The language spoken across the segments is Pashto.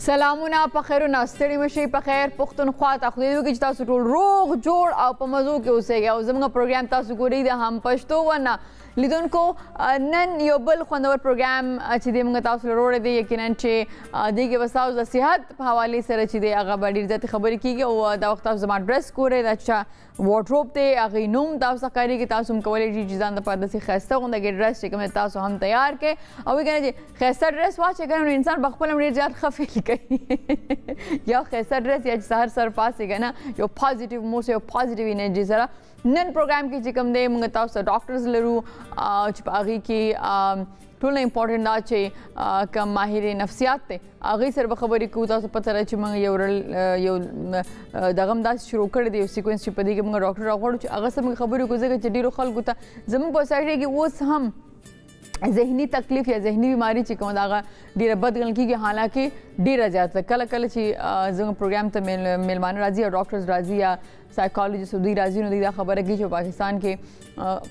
سلامونه په خیر او ستړي مشي په خیر پښتونخوا ته خو دې کې تاسو ټول روغ جوړ او په مزو کې اوسئ او زموږ پروګرام تاسو ګورئ د هم پښتو ونه لیدونکو نن یو بل خوندور پروګرام چې د موږ تاسو لپاره دی یقینا چې د کې وساو د صحت په حواله سره چې د هغه باندې ډېر خبرې کیږي او دا وخت تاسو زما ډریس ګورئ دا چې وارډروب دی هغه نوم تاسو کاری کې تاسو هم کولای شئ چې ځان د پاره د خسته غونډه ډریس چې کوم تاسو هم تیار کړئ او وګورئ چې خسته ډریس واچې کنه انسان په خپل ډېر زیات خفیل کوي یا خسته ډریس یا سحر سر پاسې کنه یو پوزټیو موسه یو پوزټیو انرژي سره نن پروګرام کې چې کوم دی موږ تاسو ډاکټرز لرو چې په هغه کې ټول امپورټنت دا چې کوم ماهر نفسیات ته هغه سره خبرې کوو تاسو پته را چې موږ یو دغه داس شروع کړی دی سیکوینس چې په دې کې موږ ډاکټر راغړو چې هغه سره خبرې کوو ځکه چې ډیرو خلکو ته زموږ په سایډ کې اوس هم ذهني تکلیف یا ذهني بیماری چې کوم دا ډیره بد ګڼل کیږي حالانکه ډیره زیاته کله کله چې زموږ پروګرام ته میلمانه راځي او ډاکټرز راځي یا سایکالوجیست دوی راځي نو دا خبره کوي چې پاکستان کې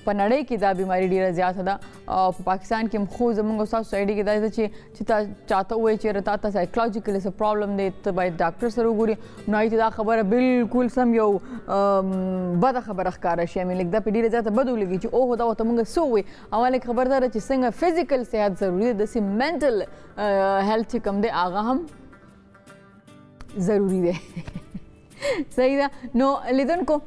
په نړۍ کې دا بیماری ډیره زیاته ده او په پاکستان کې خو زموږ استاد سایډ کې دا چې تا چاته وای چې رتا ته سایکولوژیکل څه پرابلم دی ته باید ډاکټر سره وګوري نو دا خبره بالکل سم یو بده خبره ښکاره شي مې لیک دا په ډیره زیاته بد ولګي چې اوه دا ته موږ سو وي اوله خبردار چې څنګه فزیکل صحت ضروری ده د سي منټل هیلث کوم دی هغه هم ضروری دی صحیح ده نو لیدونکو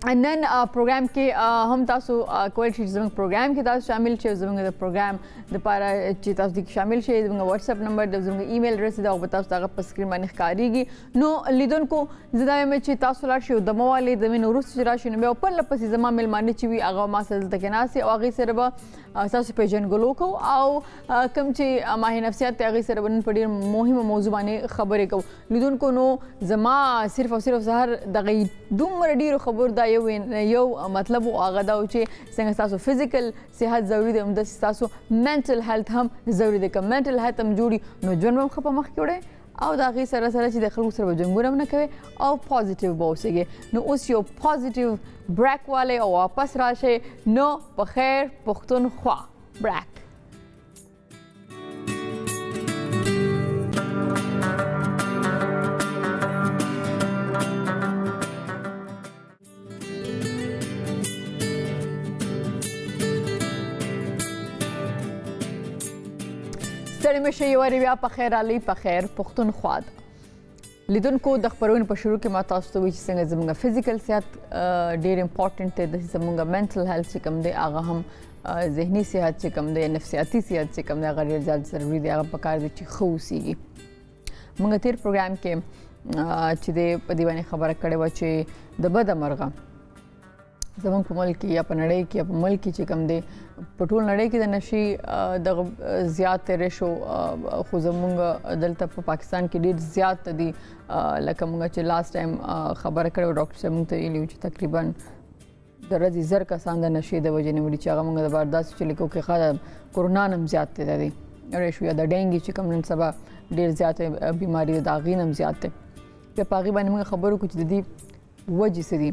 نن پروګرام کې هم تاسو کولی شئ زموږ پروګرام کې تاسو شامل شئ زموږ د پروګرام دپاره چې تاسو دې شامل شئ زموږ واتساپ نمبر د زموږ ایمیل اډرس دا به تاسو هغه په سکرین باندې ښکارېږي نو لیدونکو زه دا وایم چې تاسو لاړ شئ او دمه والې د مې وروسته چې راشئ نو بیا پرله پسې زما میلمانه چې وي هغه ما سره دلته کېناستې او هغې سره به تاسو پیژنګلو کوو او کوم چې ماهر نفسیات دی هغې سره به نن په ډېر مهمه موضوع باندې خبرې کوو لیدونکو نو زما صرف او صرف سهار دغه دومره ډېرو خبرو دا یو مطلب هغه دا چې څنګه تاسو فزیکل صحت ضروری دی همداسې تاسو منټل هیلث هم ضروری دی که منټل هیلث هم جوړي نو ژوند به هم ښه په مخ کې وړی او د هغې سره سره چې د خلکو سره به جنګونه هم نه کوئ او پازیټیو به اوسېږئ نو اوس یو پازیټیو بریک والی او واپس راشئ نو په خیر پښتونخوا بریک ستړي مشئ یو وارې بیا په خیر رالئ په خیر پښتونخوا ده لیدونکو د خپرونې په شروع کې ما تاسو ته وایي چې څنګه زموږ فزیکل صحت ډېر امپورټنټ دی داسې زموږ منټل هیلث چې کوم دی هغه هم ذهني صحت چې کوم دی نفسیاتي صحت چې کوم دی هغه ډېر زیات ضروري دی هغه پکار دی چې ښه اوسېږي موږ تېر پروګرام کې چې دی په دې باندې خبره کړې وه چې د بده مرغه زموږ په ملک کې یا په نړۍ کې یا په ملک کې چې کوم دی په ټول نړۍ کې د نشي دغه زیات ریشو خو زموږ دلته په پاکستان کې ډېر زیات دي لکه موږ چې لاست ټایم خبره کړې وه ډاکټر صاحب موږ ته ویلي وو چې تقریبا د ورځې 1000 کسان د نشې د وجې نیولي چې هغه موږ د بار داسې چې لیکو کې ښه کورونا هم زیات دی د دې ریشو یا د ډینګي چې کوم نن سبا ډېر زیات بیماري ده د هغې هم زیات دی بیا په هغې باندې موږ خبرو وکړو چې د دې وجې څه دي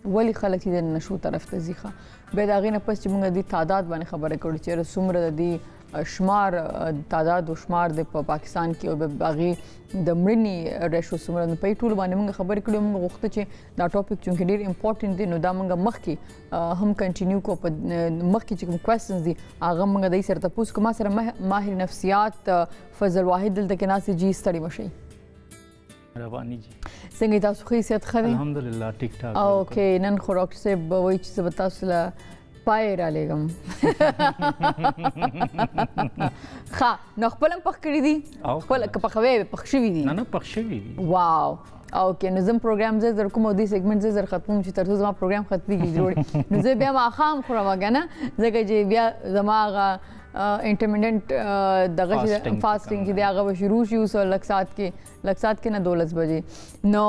ولې خلک چې د نشو طرف ته ځي ښه بیا د هغې نه پس چې موږ د دې تعداد باندې خبرې کړو چې څومره د دې شمار تعداد او شمار د په پاکستان کې او د هغې د مړینې ریشو څومره نو په دې ټولو باندې موږ خبرې کړو موږ غوښته چې دا ټاپک چونکې ډېر امپورټنټ دی نو دا موږ مخکې هم کنټینیو کړو په مخکې چې کوم کوېسچنز دي هغه موږ د دې سره تپوس کړو ما سره ماهر نفسیات فضل واحد دلته کېناست جی ستړي مشئ رواني جی څنګه تاسو ښه صحت ښه دی الحمدلله ټیک ټاک اوکې نن خو ډاکټر صاحب وایي چې زه به تاسو له پای رالیږم ښه نو خپل هم پخ کړي دي خپل که پخوی پخ شوي دي نه پخ شوي دي واو اوکې نو زه پروګرام زه زر کوم او دې سیګمنټ زه زر ختموم چې تر څو زما پروګرام ختمېږي جوړې نو زه بیا ماښام خورم که نه ځکه چې بیا زما هغه انټرمیډنټ دغه چې فاسټینګ چې دی هغه به شروع شي اوس لږ ساعت کې نه 12 بجې نو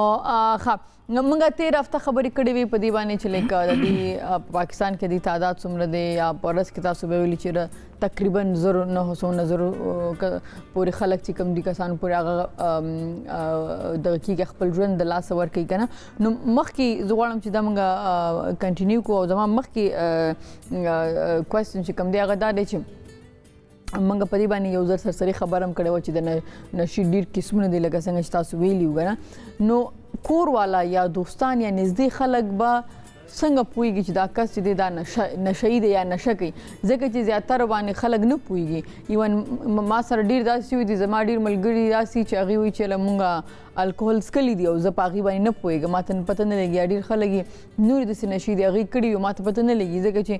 ښه موږ تیر هفته خبرې کړې وې په دې باندې چې لیک د پاکستان کې د تعداد څومره دی یا پرس کې تاسو به ویلي چې تقریبا 900 پورې خلک چې کم دي کسان پورې هغه د کې خپل ژوند د لاس ور کوي کنه نو مخکې زغړم چې دا موږ کنټینیو کوو او زموږ مخکې کوېسچن چې کم دی هغه دا دی چې موږ په دې باندې یو ځل سرسري خبرم کړې و چې د نشي ډیر قسمونه دي لکه څنګه چې تاسو ویلي وګڼه نو کور والا یا دوستان یا نږدې خلک به څنګه پوهیږي چې دا کس چې دا نشهیي دی یا نشه کوي ځکه چې زیاتره باندې خلک نه پوهیږي ایون ما سره ډیر داسې وي دي زما ډیر ملګري داسې چې هغې وایي چې موږ الکوهول څکلي دي او زه په هغې باندې نه پوهېږم ما ته پته نه لګي یا ډېر خلک یې نورې داسې نشې دي هغې کړي وي ما ته پته نه لګي ځکه چې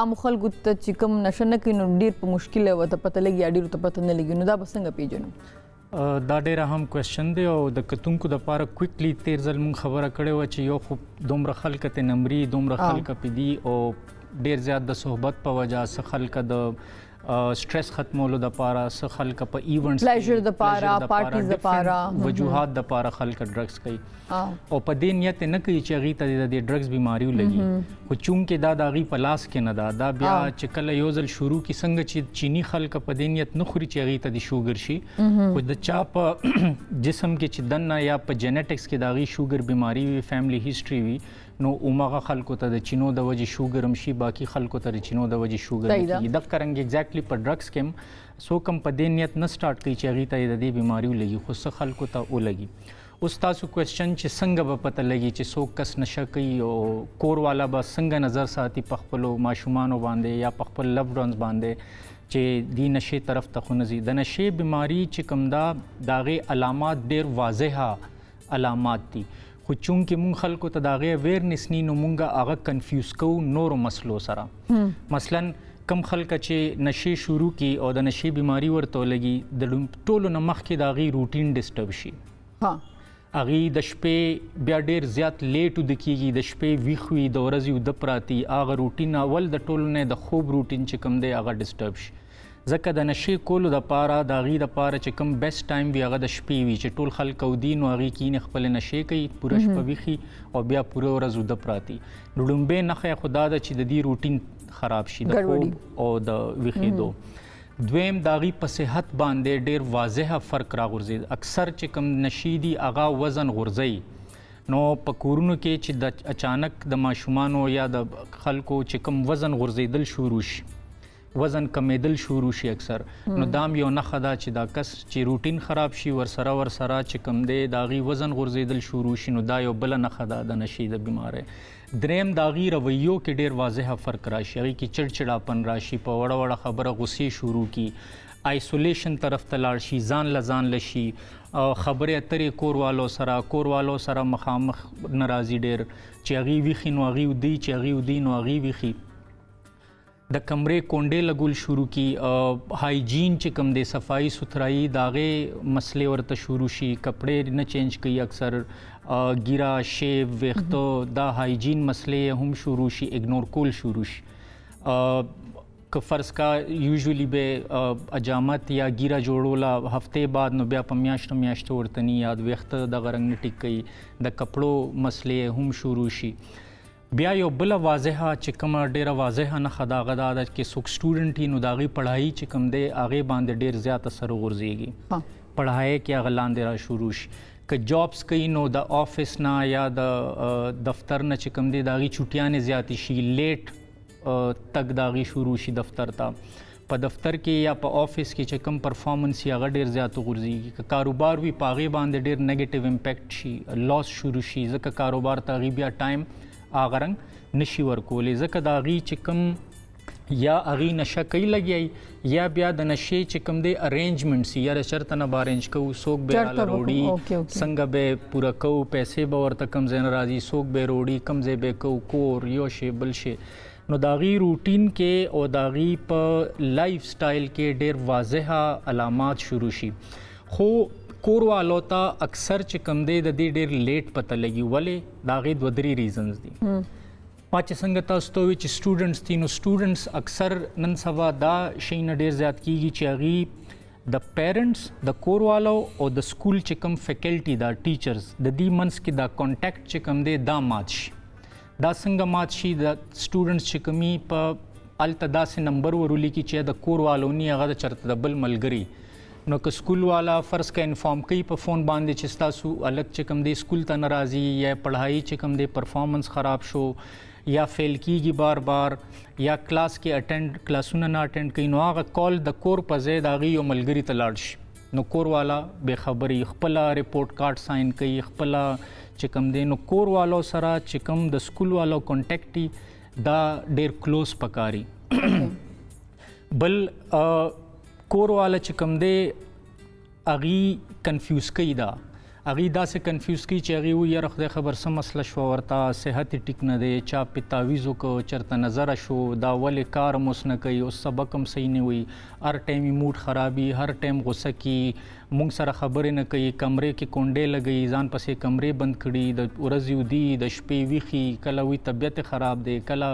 عامو خلکو ته چې کوم نشه نه کوي نو ډېر په مشکله ورته پته لګي یا ډېرو ته پته نه لګي نو دا به څنګه پیژنو دا ډېر اهم کوېسچن دی او د کتونکو دپاره کویکلی تیر ځل مونږ خبره کړې وه چې یو خو دومره خلک ته نمري دومره خلک پې دي او ډېر زیات د صحبت په وجه څه خلک د سټرس ختمولو دپاره څه خلک په ایونټس پلیژر دپاره پارټیز دپاره وجوهات دپاره خلک ډرګس کوي او په دې نیت نه کوي چې هغې ته د ډرګس بیماري ولګي خو چونکې دا د هغې په لاس کې نه ده دا بیا چې کله یو ځل شروع کي څنګه چې چینی خلک په دې نیت نه خوري چې هغې ته د شوګر شي خو د چا په جسم کې چې دننه یا په جینیټکس کې د هغې شوګر بیماري وي فیملی هسټري وي نو هماغه خلکو ته د چینو د وجې شوګر هم شي باقي خلکو ته د چینو د وجې شوګر نه کېږي دغه رنګ ایګزیکټلی په ډرګس کې هم څوک هم په دې نیت نه سټارټ کوي چې هغې ته د دې بیماري ولګي خو څه خلکو ته ولګي اوس تاسو کوېسچن چې څنګه به پته لګي چې څوک کس نشه کوي او کور والا به څنګه نظر ساتي په خپلو ماشومانو باندې یا په خپل لوډ ونز باندې چې دی نشې طرف ته خو نه ځي د نشې بیماري چې کوم دا د هغې علامات ډېر واضحه علامات دي خو چونکې مونږ خلکو ته د هغې اویرنس نی نو مونږ هغه کنفیوز کوو نورو مسلو سره مثلا کم خلک چې نشې شروع کی او د نشې بیماري ورته ولګي د ټولو نه مخکې د هغې روټین ډسټرب شي هغې د شپې بیا ډېر زیات لیټ وده کېږي د شپې ویښ وي د ورځې وده پراتي هغه روټین اول د ټولو نه د خوب روټین چې کوم دی هغه ډسټرب شي ځکه د نشې کولو دپاره د هغې دپاره چې کوم بیسټ ټایم وي هغه د شپې وي چې ټول خلک اودي نو هغې کښېني خپلې نشې کوي پوره شپه ویښي او بیا پوره ورځ وده پراتي نو لومبۍ نښه خو دا ده چې د دې روټین خراب شي د خوب او د ویښېدو دویم د هغې په صحت باندې ډېر واضحه فرق راغورځېد اکثر چې کوم نشې دي هغه وزن غورځوي نو په کورونو کې چې د اچانک د ماشومانو یا د خلکو چې کوم وزن غورځېدل شروع شي وزن کمیدل شروع شي اکثر نو دام یو نښه ده چې دا کس چې روټین خراب شي ورسره چې کوم دی د هغې وزن غورځېدل شروع شي نو دا یو بله نښه ده د نشې د بیمارۍ دریم د هغې رویو کې ډېر واضحه فرق راشي هغې کې چړچړاپن راشي په وړه خبره غصې شروع کي آیسولیشن طرف ته لاړ شي ځان له شي خبرې اترې کوروالو سره مخامخ ناراضي ډېر چې هغې ویښي نو هغې ودي چې هغې ودي نو هغې ویښي د کمرې کونډې لګول شروع کی هایجین چې کوم دی صفایي سوترایي د هغې مسلې ورته شروع شي کپړې نه چینج کوي اکثر ګیره شیو ویښته دا هایجین مسلې هم شروع شي اګنور کول شروع شي که فرض کا یوزولی به اجامت یا ګیره جوړوله هفتې بعد نو بیا په میاشتو ورته نه یاد ویښته دغه رنګ نه ټیک کوي د کپړو مسلې هم شروع شي بیا یو بله واضحه چې کومه ډېره واضحه نښه د هغه دا ده چې څوک سټوډنټ وي نو د هغې پړهایي چې کوم دی هغې باندې ډېر زیات اثر وغورځېږي پړهایۍ کې هغه لاندې را شروع شي که جابس کوي نو د آفس نه یا د دفتر نه چې کوم دی د هغې چوټیانې زیاتې شي لیټ تګ د هغې شروع شي دفتر ته په دفتر کې یا په آفس کې چې کوم پرفارمنس یې هغه ډېر زیات وغورځېږي که کاروبار وي په هغې باندې ډېر نیګیټیو امپیکټ شي لاس شروع شي ځکه کاروبار ته هغې بیا ټایم هغه رنګ نشي ورکولی ځکه د هغې چې کوم یا هغې نشه کوي لګیایي یا بیا د نشې چې کوم دی ارینجمنټس یا د چرته نه به ارینج کوو څوک به راله روړي څنګه به پوره کوو پیسې به ورته کم ځای نه راځي څوک به روړي کم ځای به کوو کور یو شی بل شی نو د هغې روټین کې او د هغې په لایف سټایل کې ډېر واضحه علامات شروع شي خو کور والو ته اکثر چې کوم دی د دې ډېر لیټ پته لګي ولې د هغې 2-3 ریزنز دي ما چې څنګه تاسو ته ووایي چې سټوډنټس دي نو سټوډنټس اکثر نن سبا دا شی نه ډېر زیات کېږي چې هغې د پیرنټس د کور والو او د سکول چې کوم فیکلټي دا ټیچرز د دې منځ کې دا کانټیکټ چې کوم دی دا مات شي. دا څنګه مات شي؟ د سټوډنټس چې کومي په الته داسې نمبر ورولیکي چې د کور والو نه هغه د چرته د بل ملګري نو که سکول والا فرض کا انفارم کوي په فون باندې چې ستاسو الګ چې کوم دی سکول ته ناراضي یا پڑھائی چې کوم دی پرفارمنس خراب شو یا فیل کیږي بار بار یا کلاس کې اټینډ کلاسونه نه اټینډ کوي نو هغه کال د کور په ځای د هغې یو ملګري ته لاړ شي نو کور والا بې خبرې خپله رپورټ کارډ ساین کوي خپله چې کوم دی نو کور والو سره چې کوم د سکول والو کانټیکټ دي دا ډېر کلوز پکاري. بل کور والا چې کوم دی هغې کنفیوز کوي دا هغې داسې کنفیوز کوي چې هغې وایي یاره خدای خبر څه مسله شوه ورته صحت یې ټیک نه دی چا پې تعویض وکړو چېرته نظره شو دا ولې کار هم اوس نه کوي اوس سبق هم صحیح نه وي هر ټایم یې موډ خرابي هر ټایم غوسه کي موږ سره خبرې نه کوي کمرې کې کونډې لګوي ځان پسې کمرې بند کړي د ورځې ودي د شپې ویښي کله وي طبیعت خراب دی کله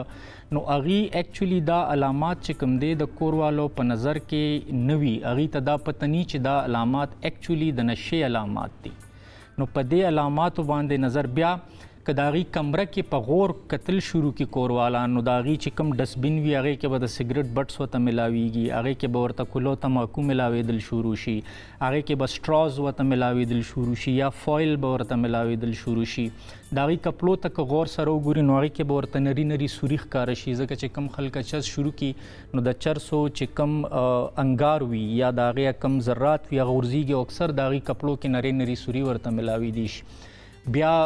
نو هغې ایکچولی دا علامات چې کوم دی د کور والو په نظر کې نه وي هغې ته دا پته نی چې دا علامات ایکچولی د نشې علامات دي نو په دې علاماتو باندې نظر بیا که د هغې کمره کې په غور کتل شروع کړي کور والا نو د هغې چې کوم ډسبین وي هغې کې به د سګرټ بټس ورته میلاویږي هغې کې به ورته کلو تماکو میلاوېدل شروع شي هغې کې به سټراز ورته میلاوېدل شروع شي یا فویل به ورته میلاوېدل شروع شي د هغې کپړو ته که غور سره وګوري نو هغې کې به ورته نري نري سوري ښکاره شي ځکه چې کوم خلکه چرس شروع کړي نو د چرسو چې کوم انګار وي یا د هغې کم ذرات وي هغه غورځېږي او اکثر د هغې کپړو کې نري نري سوري ورته میلاوېدي شي بیا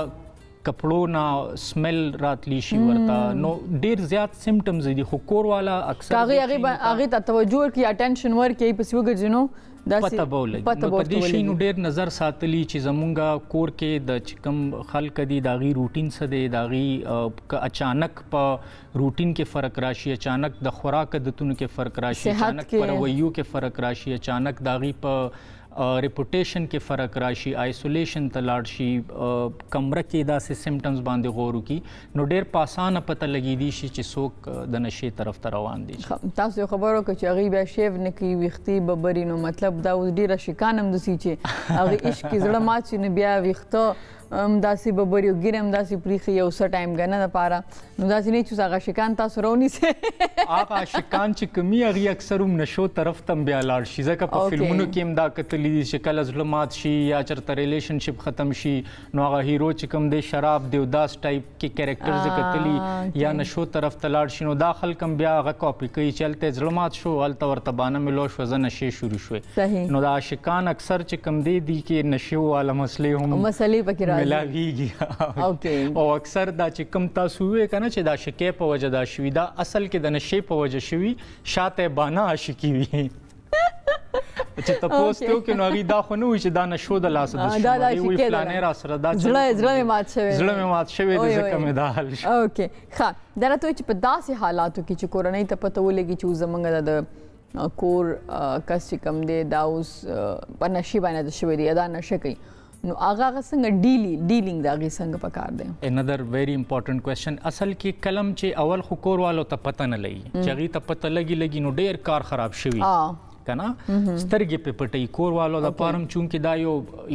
کپړو نه سمیل راتلی شي ورته نو ډیر زیات سیمټمز دي خو کور والا اکثر هغې ته توجه ورکړي اټینشن ورکړي پسې وګرځي نو پته به ولګي نو په دې شي نو ډېر نظر ساتلی چې زمونږ کور کې د چې کوم خلک دي د هغې روټین څه دی د هغې که اچانک په روټین کې فرق راشي اچانک د خوراک عادتونو کې فرق راشي اچانک په رویو کې فرق راشي اچانک د هغې په ریپوټیشن کې فرق راشي آیسولیشن ته لاړ شي کمره کې داسې سیمټمز باندې غور وکړي نو ډېر په اسانه پته لګېدی شي چې څوک د نشې طرف ته روان دي. تاسو یو خبر وکړه چې هغې بیا شیو نه کوي ویښتې به بري نو مطلب دا اوس ډېره شکان هم داسې چې هغې عشق کې زړه مات شي نو بیا ویښته داسې به بري او ګیرې هم داسې پریښي یو څه ټایم ګنه دپاره نو داسې نه چې هغه شکان تاسو راونیسئ هغه شکان چې کومي هغې اکثر هم نشو طرف ته هم بیا لاړ شي ځکه په فلمونو کې هم دا کتلي دي چې کله زړه مات شي یا چېرته ریلیشنشپ ختم شي نو هغه هیرو چې کوم دی شراب دیوداس ټایپ کې کیریکټرز یې کتلي یا نشو طرف ته لاړ شي نو دا خلک هم بیا هغه کاپي کوي چې هلته یې زړه مات شو هلته ورته بانه میلو شوه زه نشې شروع شوې نو دا عاشقان اکثر چې کوم دی کې نشې والا مسلې هم مسلې پکې راځي ملاویږي او اکثر دا چې کوم تاسو وې کنه چې دا شکې په وجه دا شوي دا اصل کې د نشې په وجه شوي شاته بانه عاشقي وي چې تاسو ته کې نو هغې دا خو نه وي چې دا نشو د لاسه د شو وي فلانې را سره دا زړه مې مات شوی دی ځکه مې دا حل شو. اوکې ښه دا راته وایي چې په داسې حالاتو کې چې کورنۍ ته پته ولګي چې زموږ د کور کس چې کوم دی دا اوس په نشې باندې شوی دی یا دا نشه کوي نو هغه څنګه ډیلینګ د هغې څنګه پکار دی؟ اندر ویری امپورټنٹ کوېسچن اصل کې کلم چې اول خو کور والو ته پته نه لګي چې هغې ته پته لګي نو ډېر کار خراب شوي کنه سترګې په پټي کور والو د پارم چونکې دا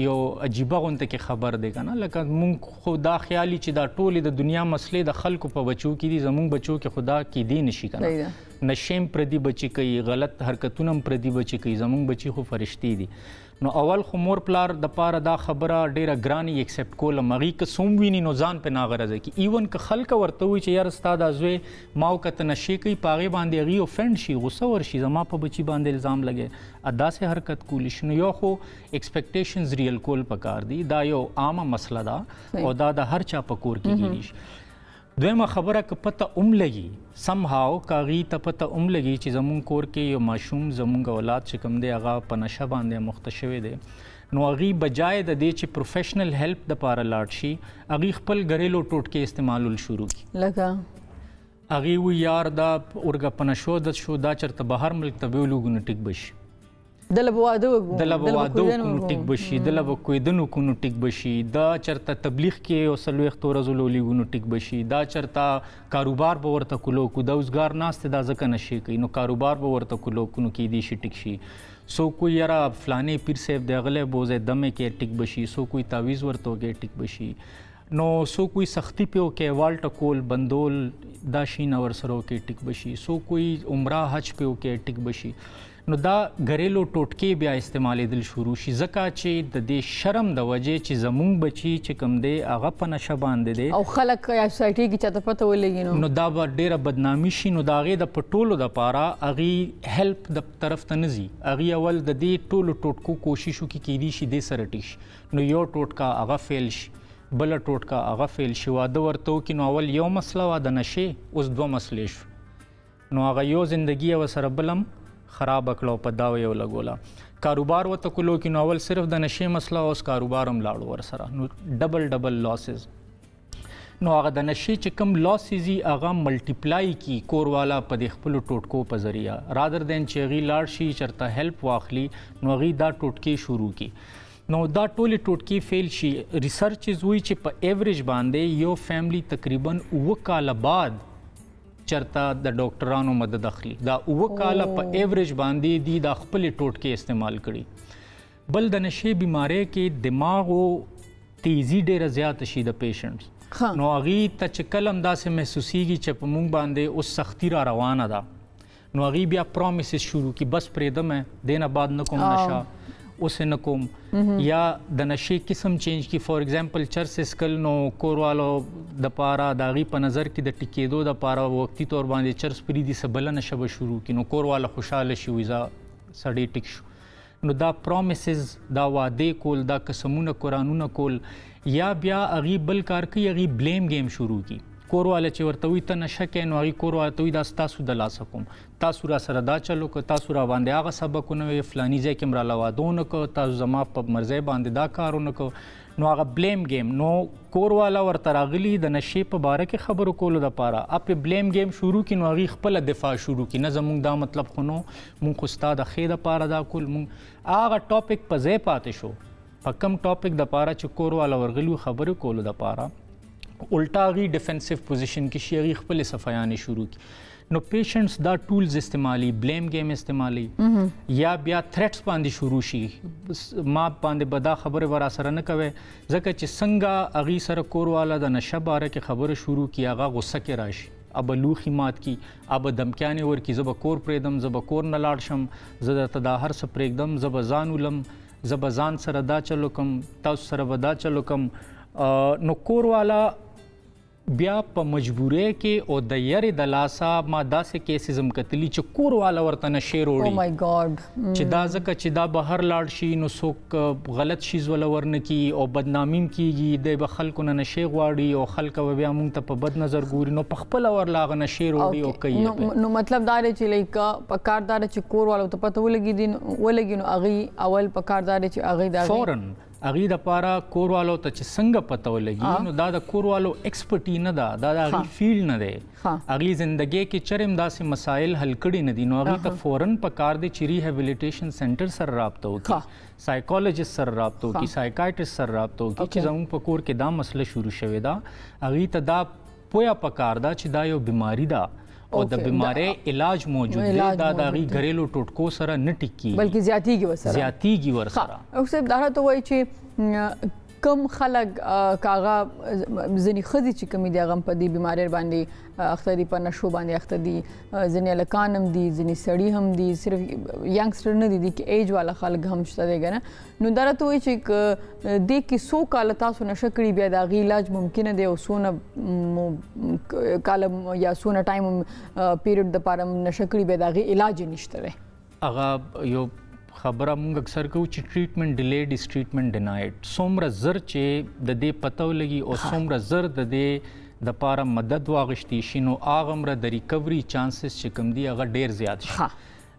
یو عجیبه غونته کې خبر دی کنه لکه مونږ خو دا خیالي چې دا ټولې د دنیا مسلې د خلکو په بچو کې دي زمونږ بچو کې خدا کې دی نشي کنه نشیم پردي بچي کوي غلط حرکتونه هم پردي بچي کوي زمونږ بچي خو فرشتي دي نو اول خو مور پلار د پاره دا خبره ډیره ګرانی ایکسپټ کول مغي که سوم ویني نو ځان په ناغرضه کی ایون که خلک ورته وي چې یار استاد ازوي ماو کته نشي کوي پاغه باندې غي اوفند شي غوسه ورشي زما په بچي باندې الزام لګي ادا سه حرکت کول شنو یو خو ایکسپیکټیشنز ریل کول پکار دي دا یو عامه مسله ده او دا د هر چا په کور کې کیږي. دویمه خبره که پته لګي سم هاو کاغي ته پته لګي چې زمونږ کور کې یو ماشوم زمونږ اولاد چې کوم دی هغه په نشه باندې مخته شوی دی نو هغې بجای د دې چې پروفیشنل هیلپ دپاره لاړ شي هغې خپل ګریلو ټوټکې استعمالول شروع کړي لکه هغې وي یار دا اورګه په نشو د شو دا چېرته بهر ملک ته بیولوګو نه ټیک به شي دلبوادو کو ټیک بشي دلب کویدنو کو نو ټیک بشي دا چرته تبلیغ کې او سلوخ تو رزولو لیګونو ټیک بشي دا چرته کاروبار به ورته کولو کو د اوسګار ناست دا ځکه نشي کوي نو کاروبار به ورته کولو کو نو کې دی شي ټیک شي سو کوئی یرا فلانې پیر صاحب د غلې بوزه دمه کې ټیک بشي سو کوئی تعویذ ورته کې ټیک بشي نو سو کوئی سختی پیو کې والټ کول بندول دا شین اور سرو کې ټیک بشي سو کوئی عمره حج پیو کې ټیک بشي نو دا غریلو ټوټکې بیا استعمالېدل شروع شي ځکه چې د دې شرم د وجې چې زمونږ بچي چې کوم دی هغه په نشه باندې دی او خلک یا سوسایټي کې چاته پته ولګي نو دا به ډېره بدنامي شي نو د هغې د په ټولو دپاره هغې هیلپ د طرف ته نه ځي هغې اول د دې ټولو ټوټکو کوشش وکړي کیدای شي دې سره ټیک شي نو یو ټوټکا هغه فیل شي بله ټوټکا هغه فیل شي واده ورته وکړي نو اول یو مسله وه د نشې اوس دوه مسلې شو نو هغه یو زندګي یې ورسره بلم خراب کړو په دا یو لګولا کاروبار وته کولو کې نو اول صرف د نشې مسله اوس کاروبار هم لاړو ور سره نو ډبل لاسز نو هغه د نشې چې کم لاسز هغه ملټیپلای کی کور والا په د خپل ټوټکو په ذریعہ رادر دین چې غي لاړ شي چرته هیلپ واخلي نو غي دا ټوټکې شروع کی نو دا ټولې ټوټکې فیل شي ریسرچز وی چې په ایوریج باندې یو فیملی تقریبا 9 کال بعد چرته د ډاکټرانو مدد اخلي دا 9 کال په ایوریج باندې دی د خپل ټوټکې استعمال کړي بل د نشې بیماری کې دماغ او تیزی ډیره زیات شي د پیشنټس نو هغه ته چې کلم داسې محسوسيږي چې په مونږ باندې اوس سختی را روانه ده نو هغه بیا پرومیسز شروع کی بس پرېدم دینه بعد نه کوم نشه اوس نه کوم یا د نشې قسم چینج کی فور ایگزامپل چرس اسکل نو کوروالو د پارا داغي په نظر کې د ټیکېدو د پارا وختي تور باندې چرس پری دي سبل نشه شروع کی نو کوروالو خوشاله شي ویزا سړی ټیک شو نو دا پرومیسز دا وعده کول دا قسمونه قرانونه کول یا بیا اغي بل کار کوي اغي بلیم گیم شروع کی کورواله چې ورته وي ته نشه کې نو هغې کورواله ته وي دا ستاسو د لاسه کوم تاسو را سره دا چلو که تاسو را باندې هغه سبقونه وي فلاني ځای کې م راله واده ونه که تاسو زما په مرضۍ باندې دا کار ونه که نو هغه بلیم گیم نو کورواله ورته راغلي د نشې په باره کې خبرو کولو دپاره اپې بلیم گیم شروع کړي نو هغې خپله دفاع شروع کړي نه زمونږ دا مطلب خو نو مونږ خو ستا د ښې دپاره دا کول مونږ هغه ټاپک په ځای پاتې شو په کم ټاپک دپاره چې کورواله ورغلي خبرې کولو دپاره الټا غي ډیفنسیو پوزیشن کې شي غي خپل صفایانې شروع کی نو پیشنټس دا ټولز استعمالي بلیم گیم استعمالي یا بیا تھریټس باندې شروع شي ما باندې بدا خبره ورا سره نه کوي ځکه چې څنګه اغي سره کورواله د نشه باره کې خبره شروع کی هغه غصه کې راشي اب لوخي مات کی اب دمکیانې ور کی زب کور پرېدم زب کور نه لاړ شم زه د تداهر سره پرېږدم زب ځان ولم زب ځان سره دا چلو کم تاسو سره ودا چلو کم نو کوروالا بیا په مجبورۍ کې او د یارې د لاسه ما داسې کیسز هم کتلي چې کورواله ورته نشې او مای ګاډ چې دا ځکه چې دا بهر لاړ شي نو څوک غلط شیز ولا ورنه کی او بدنامي هم کیږي د به خلکو نه نشې غواړي او خلک بیا مونږ ته په بد نظر ګوري نو په خپله ورله هغه نشې روړي او کوي نو مطلب دا دی چې لایک په کار دا چې کورواله ته پته ولګي نو هغې اول په کار دا دی چې هغې د فورن اغي د پاره کوروالو ته چې څنګه پته ولګي نو دا د کوروالو ایکسپرټی نه ده دا د اغي فیلډ نه ده اغي زندګي کې چرم داسې مسائل حل کړي نه دي نو اغي ته فورن په کار دي چې ریهابیلیټیشن سنټر سره رابطه وکړي سایکولوژیست سره رابطه وکړي سایکایټریست سره رابطه وکړي چې زموږ په کور کې دا مسله شروع شوې ده اغي ته دا پویا پکار ده چې دا یو بیماری ده او د بیماری علاج موجود دی دا د هغې ګریلو ټوټکو سره نه ټیکي بلکې زیاتیږي ورسره او صاحب دا راته وایي چې کم خلک کاغه ځینې ښځې چې کومې دي هغه هم په دې بیمارۍ باندې اخته دي په نشو باندې اخته دي ځینې هلکان هم دي ځینې سړي هم دي صرف ینګسټر نه دي دي کې ایج والا خلک هم شته دی که نه نو دا راته وایي چې دې کې څو کاله تاسو نشه کړي بیا د هغې علاج ممکنه دی او څونه کاله یا څونه ټایم پیریډ دپاره نشه کړي بیا د هغې علاج یې نشته دی هغه یو خبره مونږ اکثر کوو چې ټریټمنټ ډیلیډ از ټریټمنټ ډینایډ څومره زر چې د دې پته ولګي او څومره زر د دې د پاره مدد واغشتي شي نو هغه مره د ریکوري چانسز چې کوم دي هغه ډیر زیات شي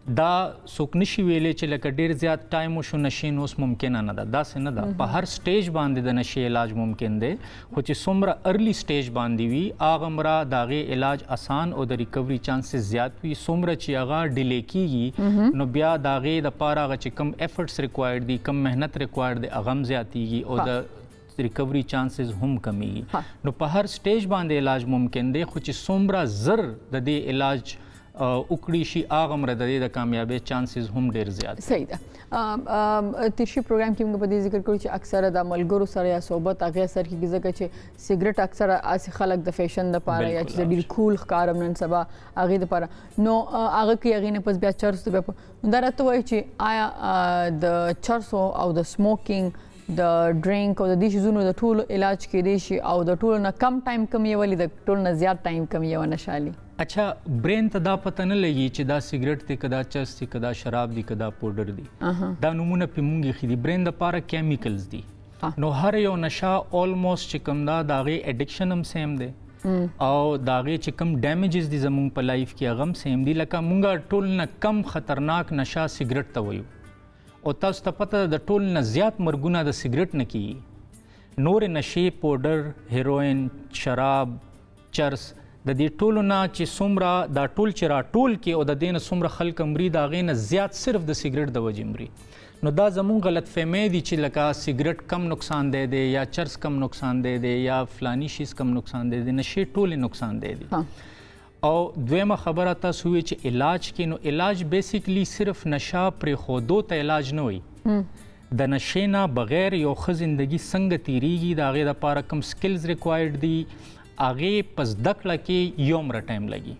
دا څوک نشي ویلی چې لکه ډېر زیات ټایم وشو نشې نو اوس ممکنه نه ده، داسې نه ده. په هر سټیج باندې د نشې علاج ممکن دی، خو چې څومره ارلی سټیج باندې وي هغومره د هغې علاج اسان او د ریکوري چانسز زیات وي. څومره چې هغه ډیلی کیږي نو بیا د هغې دپاره هغه چې کم ایفرټس ریکوایرډ دي، کم محنت ریکوایرډ دی، هغه هم زیاتیږي او د ریکوري چانسز هم کمیږي. نو په هر سټیج باندې علاج ممکن دی، خو چې څومره زر د دې علاج وکړي شي هغومره د دې د کامیابۍ چانسز هم ډېر زیات. صحیح ده. تیرشي پروګرام کې موږ په دې ذکر کړو چې اکثره د ملګرو سره یا صحبت هغې اثر کېږي، ځکه چې سګرټ اکثره اسې خلک د فیشن دپاره یا چې ډېر کول ښکارم نن سبا هغې دپاره نو هغه کوي، هغې نه پس بیا چرس ته بیا نو دا راته وایي چې آیا د چرسو او د سموکینګ د ډرینک او د دې شیزونو د ټولو علاج کېدی شي او د ټولو نه کم ټایم کم یې ولې د ټولو نه زیات ټایم کم یې ونشالي؟ اچھا برین ته دا پته نه لګي چې دا سګرټ دی که دا چرس دی که دا شراب دی که دا پوډر دی، دا نومونه پې مونږ ایښي دي. برین دپاره کیمیکلز دي، نو هر یو نشه آلموسټ چې کوم دا د هغې اډکشن هم سیم دی او د هغې چې کوم ډیمیجز دي زمونږ په لایف کې هغه هم سیم دي. لکه مونږ ټول نه کم خطرناک نشه سګرټ ته وایو او تاسو ته پته د ټول نه زیات مرګونه د سګرټ نه کیږي. نورې نشې پوډر، هیروین، شراب، چرس د دې ټولو نه چې څومره دا ټول چې راټول کې او د دې نه څومره خلک مري د هغې نه زیات صرف د سګرټ د وجې مري. نو دا زمونږ غلط فهمۍ دي چې لکه سګرټ کم نقصان دی یا چرس کم نقصان دی یا فلانی شیز کم نقصان دی، نشې ټولې نقصان دی. او دویمه خبره تاسو وی چې علاج کې نو علاج بیسیکلی صرف نشه پرېښودو ته علاج نه وي. د نشې نه بغیر یو ښه زندگی څنګه تیریږي د هغې دپاره کوم سکلز ریکوایرډ دي هغې په زده کړه کې یو عمره ټایم لګي.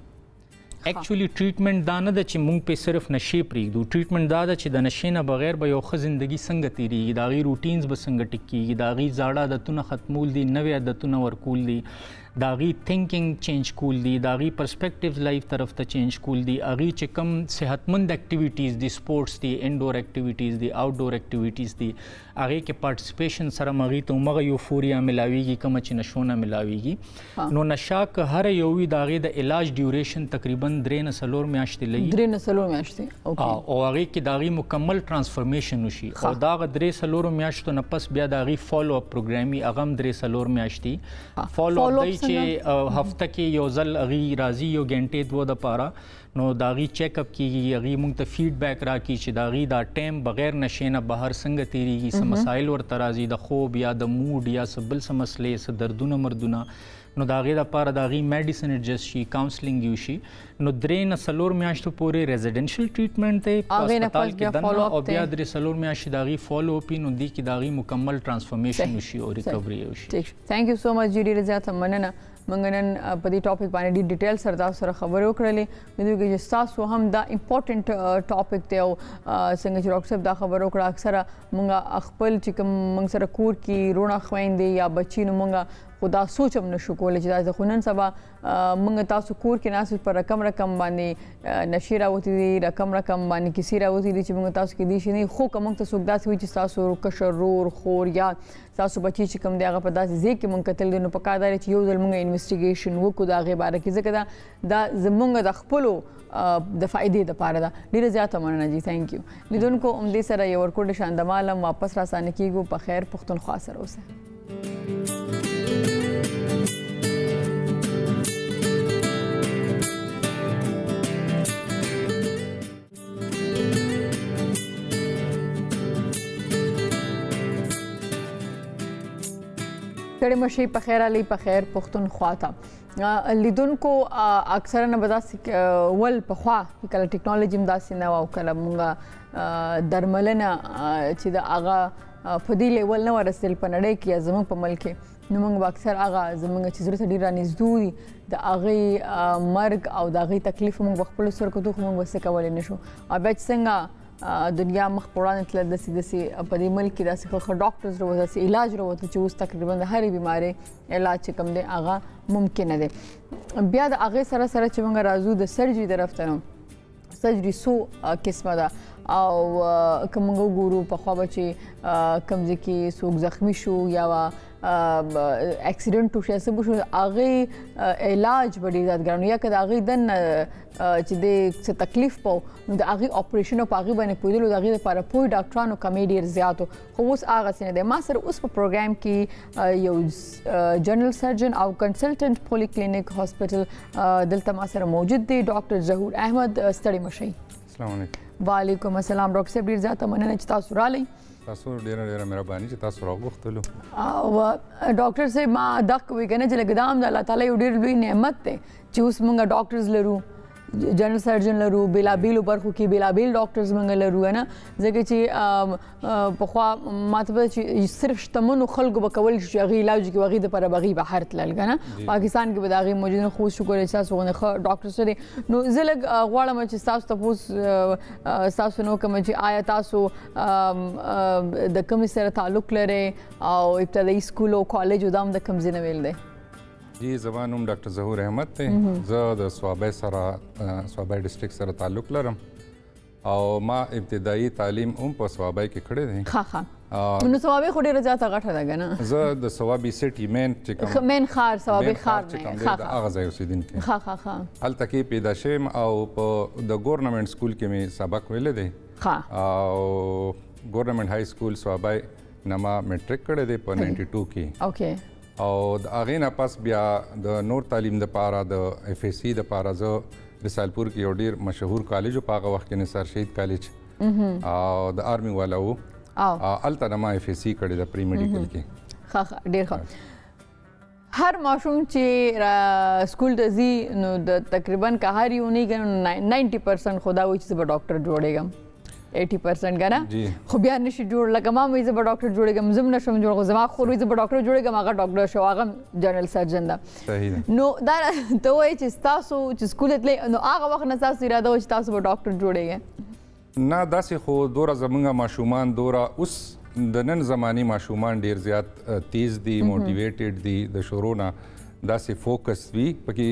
ایکچولی ټریټمنټ دا نه ده چې مونږ پې صرف نشې پرېږدو، ټریټمنټ دا ده چې د نشې نه بغیر به یو ښه زندگی څنګه تیریږي، د هغې روټینز به څنګه ټیک کېږي، د هغې زاړه عادتونه ختمول دي، نوې عادتونه ورکول دي، د هغې تھنکینګ چینج کول دي، د هغې پرسپیکټیوز لایف طرف ته چینج کول دي، هغې چې کوم صحتمند اکټیویټیز دي، سپورټس دي، انډور اکټیویټیز دي، آوټ ډور اکټیویټیز دي، هغې کې پارټیسپیشن سره هغې ته همغه یوفوریا ملاویږي کومه چې نشو نه ملاویږي. نو نشه که هر یو وي د هغې د علاج ډیوریشن تقریبا 3 نه 4 میاشتې لګي. 3 نه 4 میاشتې او هغې کې د هغې مکمل ټرانسفرمیشن وشي او دا هغه 3-4 میاشتو نه پس بیا د هغې فالو اپ پروګرام وي، هغه هم 3-4 میاشتې فالو اپ دی چې هفته کې یو ځل هغې راځي یو ګنټې 2 دپاره، نو د هغې چیک اپ کېږي، هغې مونږ ته فیډبیک راکړي چې د هغې دا ټایم بغیر نشې نه بهر څنګه تېرېږي، څه مسایل ورته راځي د خوب یا د موډ یا څه بل څه مسلې، څه دردونه مردونه، نو د هغې دپاره د هغې میډیسن ایډجسټ شي، کاونسلینګ یوشي. نو 3 نه 4 میاشتو پورې ریزیډنشل ټریټمنټ دی په هسپتال کې دننه او بیا 3-4 میاشتې د هغې فالو اپ وي، نو دې کې د هغې مکمل ټرانسفرمیشن وشي او ریکوري وشي. تھینک یو سو مچ جی، ډېره زیاته مننه. موږ نن په دې ټاپک باندې ډېر ډیټیل سره تاسو سره خبرې وکړلې، د دوی کې چې تاسو هم دا امپورټنټ ټاپک دی او څنګه چې ډاکټر صاحب دا خبره وکړه اکثره موږ خپل چې کوم موږ سره کور کې رونه خویندې یا بچي نو موږ خو دا سوچ هم نشو کولی چې دا خو نن سبا موږ تاسو کور کې ناست په رقم باندې نشې راوتې دي، رقم باندې کیسې راوتې دي چې موږ تاسو کې دي شي نه، خو که موږ ته څوک داسې وي چې تاسو کشر رور خور یا تاسو بچي چې کوم دی هغه په داسې ځای کې موږ کتل دي، نو پکار دا چې یو ځل موږ انویسټیګیشن وکړو د هغې باره کې، ځکه دا زموږ د خپلو د فائدې دپاره ده. ډېره زیاته مننه جی، تھینک یو. لیدونکو همدې سره یو ورکوټ شاندمالم واپس راسانه کیږو. په خیر پښتونخوا سره اوسئ. ستړي مشئ، په خیر علي، په خیر پښتونخوا ته. لیدونکو اکثرا نه به داسې ول پخوا کله ټیکنالوژي هم داسې نه وه او کله مونږ درملنه چې د هغه په دې لیول نه ورسېدل په نړۍ کې یا زموږ په ملک کې، نو موږ به اکثر هغه زموږ چې زړه ته ډېر رانږدې دي د هغې مرګ او د هغې تکلیف موږ به خپلو سترګو کتو، خو موږ به څه کولی نه شو. او بیا چې څنګه دنیا مخ په وړاندې تلله داسې په دې ملک کې داسې ښه ډاکټرز راوته، داسې علاج راوته چې اوس تقریبا د هرې بیمارۍ علاج چې کوم دی هغه ممکنه دی. بیا د هغې سره سره چې موږ راځو د سرجري طرف ته، نو سرجري څو قسمه ده او که موږ وګورو پخوا به چې کوم ځای کې څوک زخمي شو یا اکسیډنټ وشو یا څه وشو، هغې علاج به ډېر زیات ګران یا که د هغې دننه چې د څه تکلیف پو نو د هغه اپریشن او هغه باندې پویدل د هغه لپاره پوی ډاکټرانو کمی ډیر زیاتو خو اوس هغه څنګه د ما سره اوس په پروګرام کې یو جنرال سرجن او کنسلټنټ پولی کلینیک هاسپټل دلته ما سره موجود دی ډاکټر ظهور احمد ستړي مشي. السلام علیکم. وعلیکم السلام. ډاکټر صاحب ډیر زیاته مننه چې تاسو رالی. تاسو ډیره مهرباني چې تاسو راغوښتلو. او ډاکټر صاحب ما دغه وی کنه چې لګدام د الله تعالی یو ډیر لوی نعمت دی چې اوس موږ ډاکټرز لرو جنرال سرجن لرو بېلابېلو برخو کې بېلابېل ډاکټرز موږ لرو نه ځکه چې پخوا ماته چې صرف شتمنو خلکو به کول شي هغې علاج کې هغې دپاره به هغې بهر تلل که نه پاکستان کې به د هغې موجودین خو شکر چې ستاسو غوندې ښه ډاکټر څه دی نو زه لږ غواړم چې ستاسو تپوس ستاسو نه وکړم چې آیا تاسو د کومې سره تعلق لرئ او ابتدایي سکول او کالج او دا هم د کوم ځای نه ویل دی؟ جی زما نوم ډاکټر ظهور احمد دی. زه د صوابۍ صوابۍ ډسټرکټ سره تعلق لرم او ما ابتدایي تعلیم هم په صوابۍ کې کړی دی. ښه نو صوابۍ خو ډېره زیاته غټه ده که نه؟ زه د صوابۍ سټي مین چې کوم مین ښار صوابۍ ښار نه هغه ځای اوسېدونکی ښه هلته کې پیدا شوم او په د ګورنمنټ سکول کې مې سبق ویلی دی او ګورنمنټ های سکول صوابۍ نه ما میټریک کړی دی په 92 کې. اوکې. او د هغې نه پس بیا د نور تعلیم دپاره د اف ایس سی دپاره زه رسالپور کې یو ډېر مشهور کالج و په هغه وخت کې نثار شهید کالج او د آرمي والا و هلته نه ما اف ایس سی کړې ده پری میډیکل کې. ښه ډېر ښه. هر ماشوم چې سکول ته ځي نو د تقریبا که هر یو نه نو 90% خو دا وایي چې زه به ډاکټر جوړېږم 80% که نه خو بیا نشي جوړ لکه ما وایي زه به ډاکټر جوړېږم زه هم نشم جوړ خو زما خور وایي زه به ډاکټر جوړېږم هغه ډاکټر شو هغه جنرال سرجن ده. صحیح ده. نو دا ته وایي چې ستاسو چې سکول تللی نو هغه وخت نه ستاسو اراده وه چې تاسو به ډاکټر جوړېږئ؟ نه داسې خو دوره زموږ ماشومان دوره اوس د نن زماني ماشومان ډېر زیات تیز دي موټیویټډ دي د شروع نه داسې فوکس وي پکې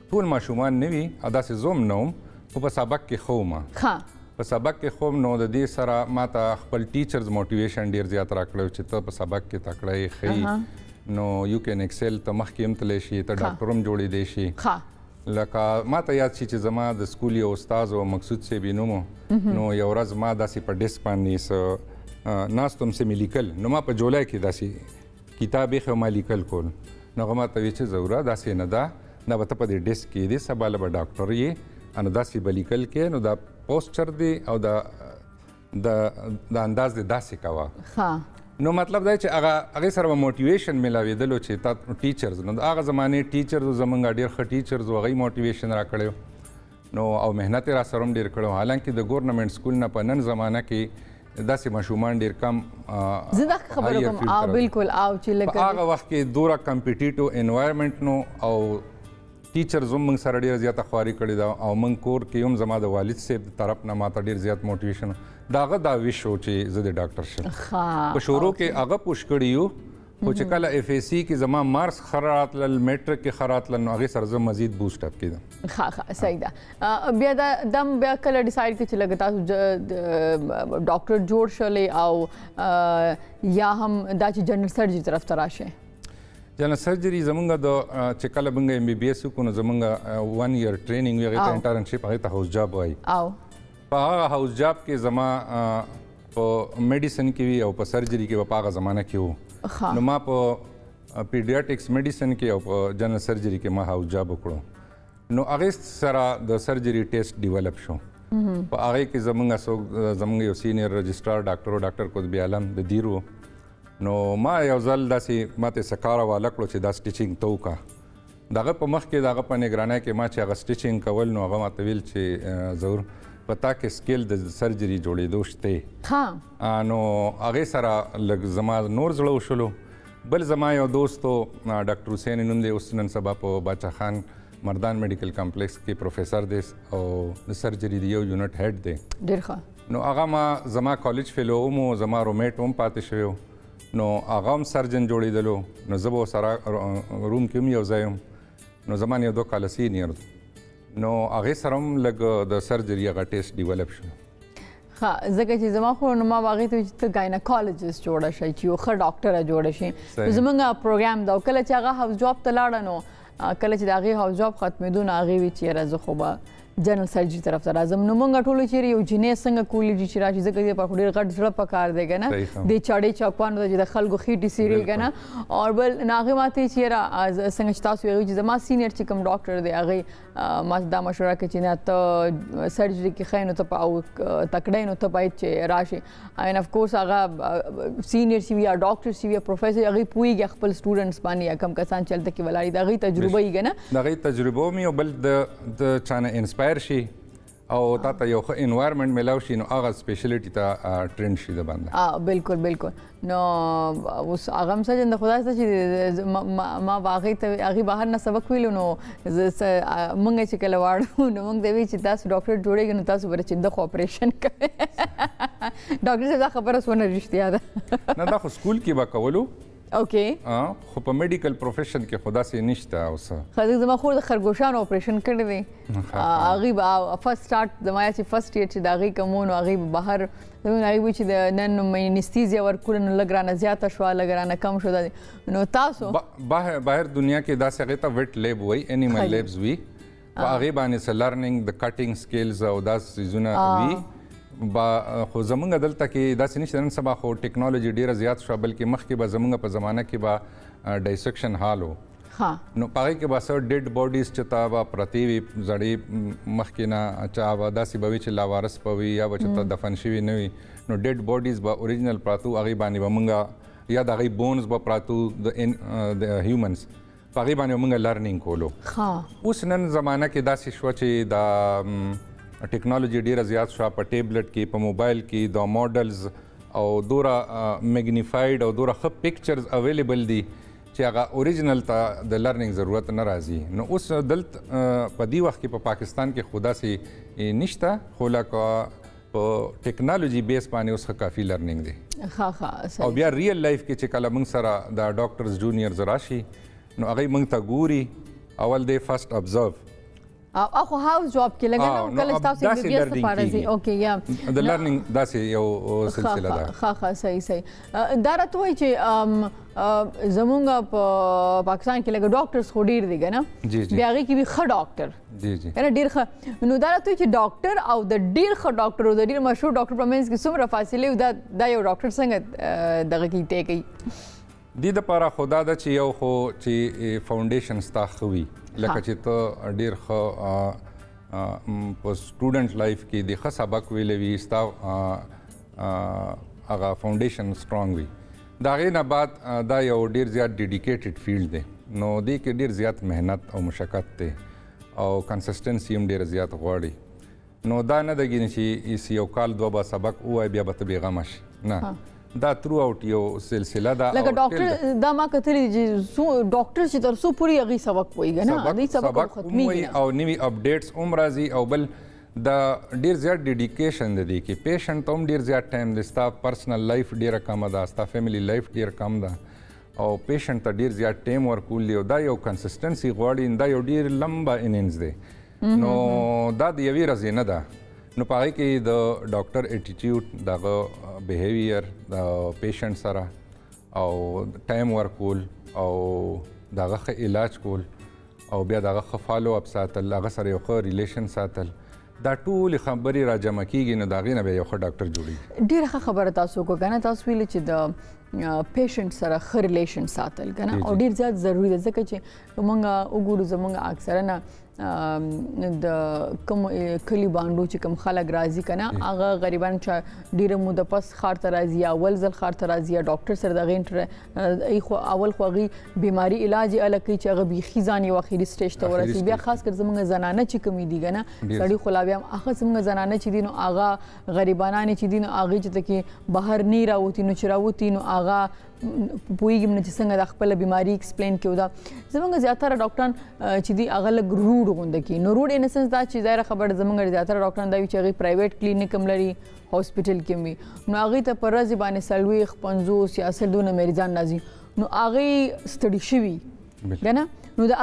ټول ماشومان نه وي داسې زه هم نه وم خو په سبق کې ښه وم په سبق کې خوب نو د دې سره ما ته خپل ټیچرز موټیویشن ډیر زیات راکړی چې ته په سبق کې تکړه یې ښیي نو یو کین ایکسل ته مخکې هم تللی شي ته ډاکټر هم جوړېدی شي. لکه ما ته یاد شي چې زما د سکول یو استاد و مقصود صاحب یې نوم نو یو ورځ ما داسې په ډیسک باندې څه ناست هم څه مې لیکل نو ما په جولای کې داسې کتاب ایښی ما لیکل کول نو هغه ما ته ویل چې ضروره داسې نه ده دا به ته په دې ډیسک کې یې سبا له به ډاکټر یې نو داسې به لیکل کې نو دا پوسچر دی او د انداز دی داسې کوه نو مطلب دا چې هغې سره به موټیویشن میلاوېدلو چې تا ټیچرز نو د هغه زمانې ټیچرز زموږ ډېر ښه ټیچرز و هغوی موټیویشن راکړی نو او محنت یې را سره هم ډېر کړی حالانکې د ګورنمنټ سکول نه په نن زمانه کې داسې ماشومان ډېر کم زه دا خبره کوم بالکل او چې په هغه وخت کې دوره کمپیټیټو انوایرمنټ نو او ټیچرز هم موږ سره ډېره زیاته خواري کړې ده او موږ کور کې هم زما د والد صاحب د طرف نه ماته ډېر زیات موټیویشن د هغه دا ویش و چې زه د ډاکټر شم په شروع کې هغه پوش کړي یو خو چې کله اف ایس سی کې زما مارکس ښه راتلل میټرک کې ښه راتلل نو هغې سره زه مزید بوسټ اپ کېدم. ښه صحیح ده. بیا دا بیا کله ډیسایډ کړئ چې لکه تاسو ډاکټر جوړ شولې او یا هم دا چې جنرال سرجري طرف ته راشئ؟ جنرال سرجري زمونږ د چې کله موږ ایم بی بي ایس وکړو نو زمونږ 1 year ټریننګ وي هغې ته انټرنشپ هغې ته هاوس جاب وایي په هغه هاوس جاب کې زما په میډیسن کې وي او په سرجري کې به په هغه زمانه کې وو نو ما په پیډیاټکس میډیسن کې او په جنرال سرجري کې ما هاوس جاب وکړو نو هغې سره د سرجري ټیسټ ډیولپ شو په هغې کې زمونږ یو سینیر رجسټرار ډاکټر قطبي عالم د دیرو نو ما یو ځل داسې ماته څه کار حواله کړو چې دا سټیچنګ ته وکړه د هغه په مخ کې د هغه په نګرانۍ کې ما چې هغه سټیچنګ کول نو هغه ماته ویل چې ضرور په تا کې سکیل د سرجري جوړېدو شته نو هغې سره لږ زما نور زړه وشلو بل زما یو دوست و ډاکټر حسین نوم دی اوس نن سبا په باچا خان مردان میډیکل کمپلیکس کې پروفیسر دی او د سرجري د یو یونټ هیډ دی ډېر ښه نو هغه ما زما کالج فیلو هم و زما رومیټ هم پاتې شوی نو هغه هم سرجن جوړېدلو نو زه به ورسره روم کې هم یو ځای یم نو زما نه یو 2 کاله سینیر نو هغې سره هم لږ د سرجري هغه ټیسټ ډیولپ شو. ښه ځکه چې زما خو نو ما به هغې ته وایي چې ته ګایناکالوجسټ جوړه شئ چې یو ښه ډاکټره جوړه شي نو زموږ پروګرام ده او کله چې هغه هاوس جاب ته لاړه نو کله چې د هغې هاوس جاب ختمېدو نو هغې وایي چې یاره زه خو به جنرال سرجری طرف ته راځم. نو مونږ ټول چې یو جنې څنګه کولی چې راشي ځکه دې په ډېر غټ زړه پکار دی کنه د چاړې چاپان د خلکو خېټي سیری کنه او بل ناغه ماته چې را څنګه تاسو یو چې زما سینیئر چې کوم ډاکټر دی هغه ما دا مشوره کوي چې نه ته سرجری کې خاين ته او تکړه نو ته باید چې راشي ان اف کورس هغه سینیئر سی وی ډاکټر سی وی پروفیسور هغه پویږي خپل سټوډنټس باندې کم کسان چلته کې ولاري دا غي تجربه یې کنه دا غي تجربه مې بل د چانه انسپایر شي او تا ته یو ښه انوایرمنټ ملاو شي نو هغه سپیشلیټي ته ټرند شي د باندې بالکل بالکل نو اوس هغه هم سجن د خدای ته چې ما واقعي ته هغه بهر نه سبق ویلو نو مونږ چې کله واړو نو مونږ دوی چې تاسو ډاکټر جوړیږئ نو تاسو ورته د اپریشن کوي ډاکټر صاحب خبره سونه رښتیا ده نه دا خو سکول کې به کولو اوکې خو په میډیکل پروفیشن کې خدا سي نشته اوس خدای زما خور د خرګوشانو اپریشن کړی دی هغه فرست سٹارټ د ما چې فرست ایئر چې دا غي کومونو هغه بهر زموږ هغه چې د نن انستیزیا ورکول نو لګرانه زیاته شو لګرانه کم شو نو تاسو بهر دنیا کې دا څنګه ته ویټ لیب وای انیمل لیبز وی هغه باندې س لرنینګ د کټینګ سکلز او دا سيزونه وی با خو زمونږ دلته کې داسې نشته نن سبا خو ټیکنالوژي ډیره زیات شو بلکې مخکې به زمونږ په زمانه کې به ډایسیکشن هال وو نو هغې کې به څه ډیډ باډیز چې تا به پرتې وي زړې مخکې نه چا به داسې به وي چې لاوارث به وي یا به چې ته دفن شوي نه وي نو ډیډ باډیز به اوریجنل پراتو هغې باندې به مونږ یا د هغې بونز به پراتو د هیومنز په هغې باندې به مونږ لرنینګ کولو اوس نن زمانه کې داسې شوه چې دا ټیکنالوژي ډیره زیات شو په ټیبلټ کې په موبایل کې د موډلز او دوره میګنیفاید او دوره ښه پکچرز اویلیبل دي چې هغه اوریجنل ته د لرنینګ ضرورت نه راځي نو اوس دلته په دې وخت کې په پاکستان کې خدا سي نشته خو لکه په ټیکنالوژي بیس باندې اوس کافي لرنینګ دی او بیا ریل لایف کې چې کله موږ سره د ډاکټرز جونیئرز راشي نو هغه موږ ته ګوري اول دی فرست ابزرو اخو هاوس جاب کې لګنه کله تاسو د بي اس لپاره دي اوکې یا د لرنینګ داسې یو سلسله ده ها صحیح دا راته وایي چې زمونږ په پاکستان کې لګ ډاکټرز خو ډیر دي کنه بیا هغه کې به ښه ډاکټر کنه ډیر ښه نو دا راته چې ډاکټر او د ډیر ښه ډاکټر او د ډیر مشهور ډاکټر په منځ کې څومره فاصله دا یو ډاکټر څنګه دغه کې ټی کوي د لپاره خدا د چې یو خو چې فاونډیشن ستا خوي لکه چې ته ډیر ښه په سټوډنټ لایف کې د ښه سبق ویلې وي ستا هغه فاونډیشن سټرانګ وي د هغې نه بعد دا یو ډیر زیات ډیډیکیټډ فیلډ دی نو دې کې ډیر زیات محنت او مشقت دی او کنسسټنسي هم ډیره زیات غواړي نو دا نه دګینې چې یو کال دوه به سبق ووایي بیا به ته بېغمه شي نه دا ترو اوټ یو سلسله ده لکه ډاکټر دا ما کتلی چې ډاکټر چې تر څو پوری هغه سبق وایي کنه دې سبق ختمي او نوی اپډیټس هم راځي او بل دا ډیر زیات ډیډیکیشن دی کې پیشنټ هم ډیر زیات ټایم دی ستا پرسنل لایف ډیره کم ده ستا فیملی لایف ډیر کم ده او پیشنټ ته ډیر زیات ټایم ورکول دی او دا یو کنسسټنسي غواړي دا یو ډیر لمبا انینز دی نو دا د یوې ورځې نه ده نو په هغې کې د ډاکټر اټیټیوډ دغه بیهیویر د پیشنټ سره او ټایم ورکول او دغه ښه علاج کول او بیا دغه ښه فالو اپ ساتل هغه سره یو ښه ریلیشن ساتل دا ټولې خبرې راجمع کېږي نو د هغې نه بیا یو ښه ډاکټر جوړېږي ډېره ښه خبره تاسو وکړه که نه تاسو ویلي چې د پیشنټ سره ښه ریلیشن ساتل که نه او ډېر زیات ضروري ده ځکه چې موږ وګورو زموږ اکثره نه د کوم کلی باندې چې کوم خلک راځي کنه هغه غریبان چې ډیره موده پس خار ته راځي یا اول ځل خار ته راځي ډاکټر سره د غینټر خو اول خوغي بیماری علاج الکه چې هغه بيخي ځان یو اخیری سټیج ته ورسي بیا خاص کر زمونږ زنانه چې کمی دي کنه سړی خو لا بیا هغه زمونږ زنانه چې دي نو هغه غریبانان چې دي نو هغه چې تکي بهر نه راوتی نو چې راوتی نو هغه پویګم نه چې څنګه د خپل بیماری ایکسپلین کیو دا زمونږ زیاتره ډاکټران چې دی هغه لګ روډ غونډه کی نو روډ ان سنس دا چې ظاهر خبر زمونږ زیاتره ډاکټران دا چې هغه پرایویټ کلینیک هم لري هاسپټل کې وي نو هغه ته پر ورځ باندې سلوي 50 یا سلدونه مریضان راځي نو هغه سټډي شوی کنه نو دا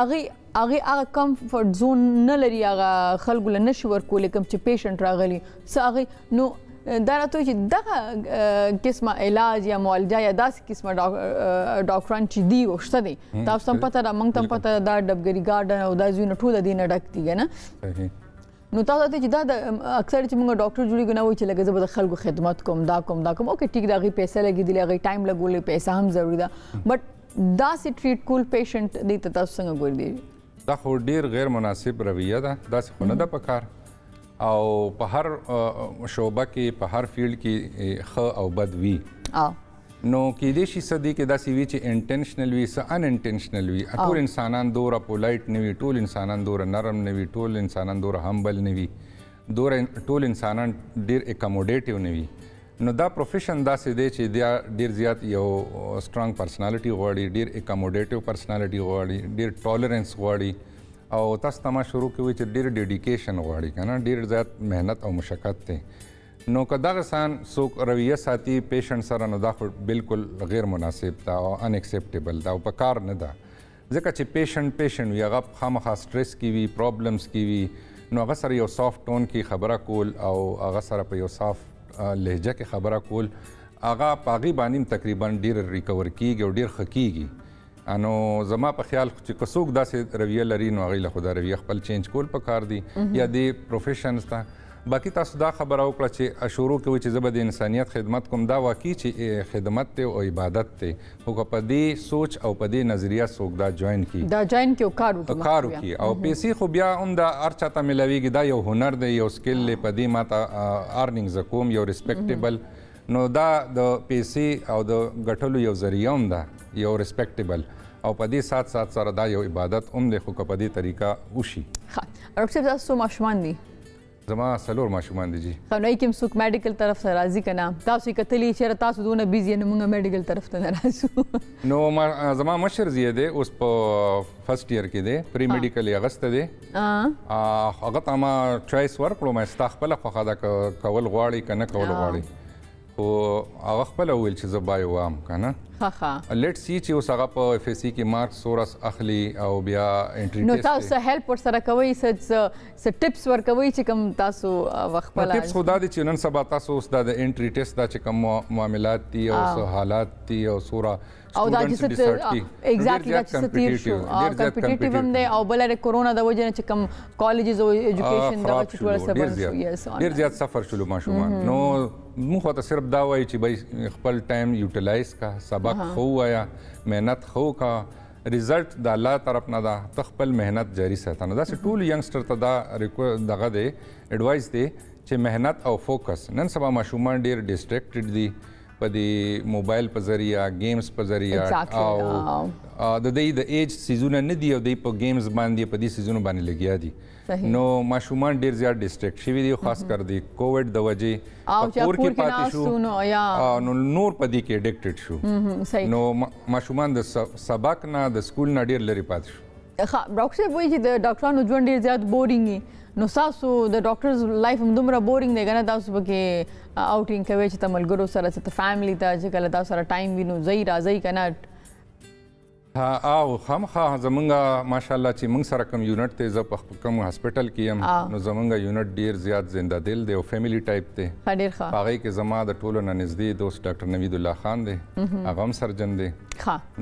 هغه کمفورت زون نه لري هغه خلکو له نشي ورکول کوم چې پیشنټ راغلی څه هغه نو دا راته چې دغه قسمه علاج یا معالجه یا داسې قسمه ډاکټران چې دی وشته دي تاسو هم پته را مونږ ته پته دا ډبګری ګارډن او دا ځینې ټول دینه ډک دي نه نو تاسو ته چې دا اکثر چې موږ ډاکټر جوړیږو نه وایي چې لکه زه به د خلکو خدمت کوم دا کوم اوکې ټیک دا غي پیسې لګېدلې هغې ټایم لګولې پیسې هم ضروري ده بټ داسې ټریټ کول پیشنټ دې ته تاسو څنګه ګورئ دا خو ډېر غیر مناسب رویه ده داسې خو نه ده پکار او په هر شعبه کې په هر فیلډ کې ښه او بد وي نو کېدای شي څه دي کې داسې وي چې انټینشنل وي څه ان انټینشنل وي ټول انسانان دوره پولایټ نه وي ټول انسانان دوره نرم نه وي ټول انسانان دوره همبل نه وي ټول انسانان ډېر اکاموډیټیو نه وي نو دا پروفیشن داسې دی چې دا ډېر زیات یو سټرانګ پرسنالټي غواړي ډېر اکاموډیټیو پرسنالټي غواړي ډېر ټالرنس غواړي او تاسو ته ما شروع کوي چې ډېر ډیډیکیشن غواړي که نه ډېر زیات محنت او مشقت دی نو که دغه سان څوک رویه ساتي پیشنټ سره نو دا خو بالکل غیر مناسب ده او ان اکسیپټیبل ده او په کار نه ده ځکه چې پیشنټ وي هغه خامخا سټرس کې وي پرابلمس کې وي نو هغه سره یو سافت ټون کې خبره کول او هغه سره په یو صاف لهجه کې خبره کول هغه په هغې باندې تقریبا ډېر ریکور کېږي او ډېر ښه کېږي نو زما په خیال چې که څوک داسې رویه لري نو هغوی له خو دا رویه خپل چینج کول پکار دي یا دې پروفیشنز ته باقي تاسو دا خبره وکړه چې شروع کوي چې زه به د انسانیت خدمت کوم دا واقعي چې خدمت دی او عبادت دی خو که په دې سوچ او په دې نظریه څوک دا جوین کړي او کار وکړي او پیسې خو بیا هم دا هر چاته میلاویږي دا یو هنر دی یو سکل دی په دې ماته ارنینګ زه کوم یو ریسپیکټیبل نو دا د پیسې او د ګټلو یو ذریعه هم ده یو ریسپیکټیبل او په دې سات سره دا یو عبادت هم دی خو که په دې طریقه وشي ډاکټر صاحب تاسو ماشومان دي زما 4 ماشومان دي جی خو نه کوم څوک میډیکل طرف ته راځي که نه تاسو یې کتلي چې تاسو دونه بیزي نه موږ میډیکل طرف ته نه راځو نو زما مشر زیه دی اوس په فرست ایئر کې دی پری میډیکل یې اغسته دی هغه ته ما چوایس ورکړو ما ستا خپله خوښه ده کول غواړي که نه کول غواړي خو هغه خپله وویل چې زه بایو وام که نه لیټ سی چې اوس هغه په اف ایس سی کې مارکس سورس اخلي او بیا انټری نو تاسو هیلپ ورسره کوئ څه ټپس ورکوئ چې کوم تاسو خپله ټپس خو دا دی چې نن سبا تاسو اوس دا د انټری ټیسټ دا چې کوم معاملات دي او څه حالات دي او سوره او دا چې ایگزیکټلی دا چې تیر شو کمپټیټیو هم دی او بل کورونا د وجه نه چې کوم کالجز او ایجوکیشن دا چې ټول سبب شو ډیر زیات سفر شلو ماشومان نو موږ ته صرف دا وایي چې بای خپل ټایم یوټیلایز کا سبق خو وایا محنت خو کا ریزلټ د الله طرف نه ده ته خپل محنت جاری ساتنه دا چې ټول ینګسټر ته دا دغه دی ایډوایس دی چې محنت او فوکس نن سبا ماشومان ډیر ډیسټریکټډ دي په دې موبایل په ذریعہ گیمز په ذریعہ او د دې د ایج سیزونه نه دی او د په گیمز باندې په دې سیزونه باندې لګیا دي نو ماشومان ډیر زیات ډیسټریکټ شوي دي خاص کر دی کووډ د وجې کور کې پاتې شو نو نور په دې کې اډیکټډ شو نو ماشومان د سبق نه د سکول نه ډیر لري پاتې شو ډاکټر صاحب وایي چې د ډاکټرانو ژوند ډیر زیات بورینګ نو تاسو د ډاکټرز لایف هم دومره بورینګ دی که نه تاسو پکې آوټینګ کوئ چې ته ملګرو سره چې ته فیملی ته چې کله تاسو سره ټایم وي نو ځئ راځئ که نه او خامخا زمونږ ماشاءالله چې موږ سره کوم یونټ دی زه په کوم هاسپټل کې یم نو زمونږ یونټ ډیر زیات زنده دل دی او فیملی ټایپ دی ډیر ښه هغې کې زما د ټولو نه نږدې دوست ډاکټر نوید الله خان دی هغه هم سرجن دی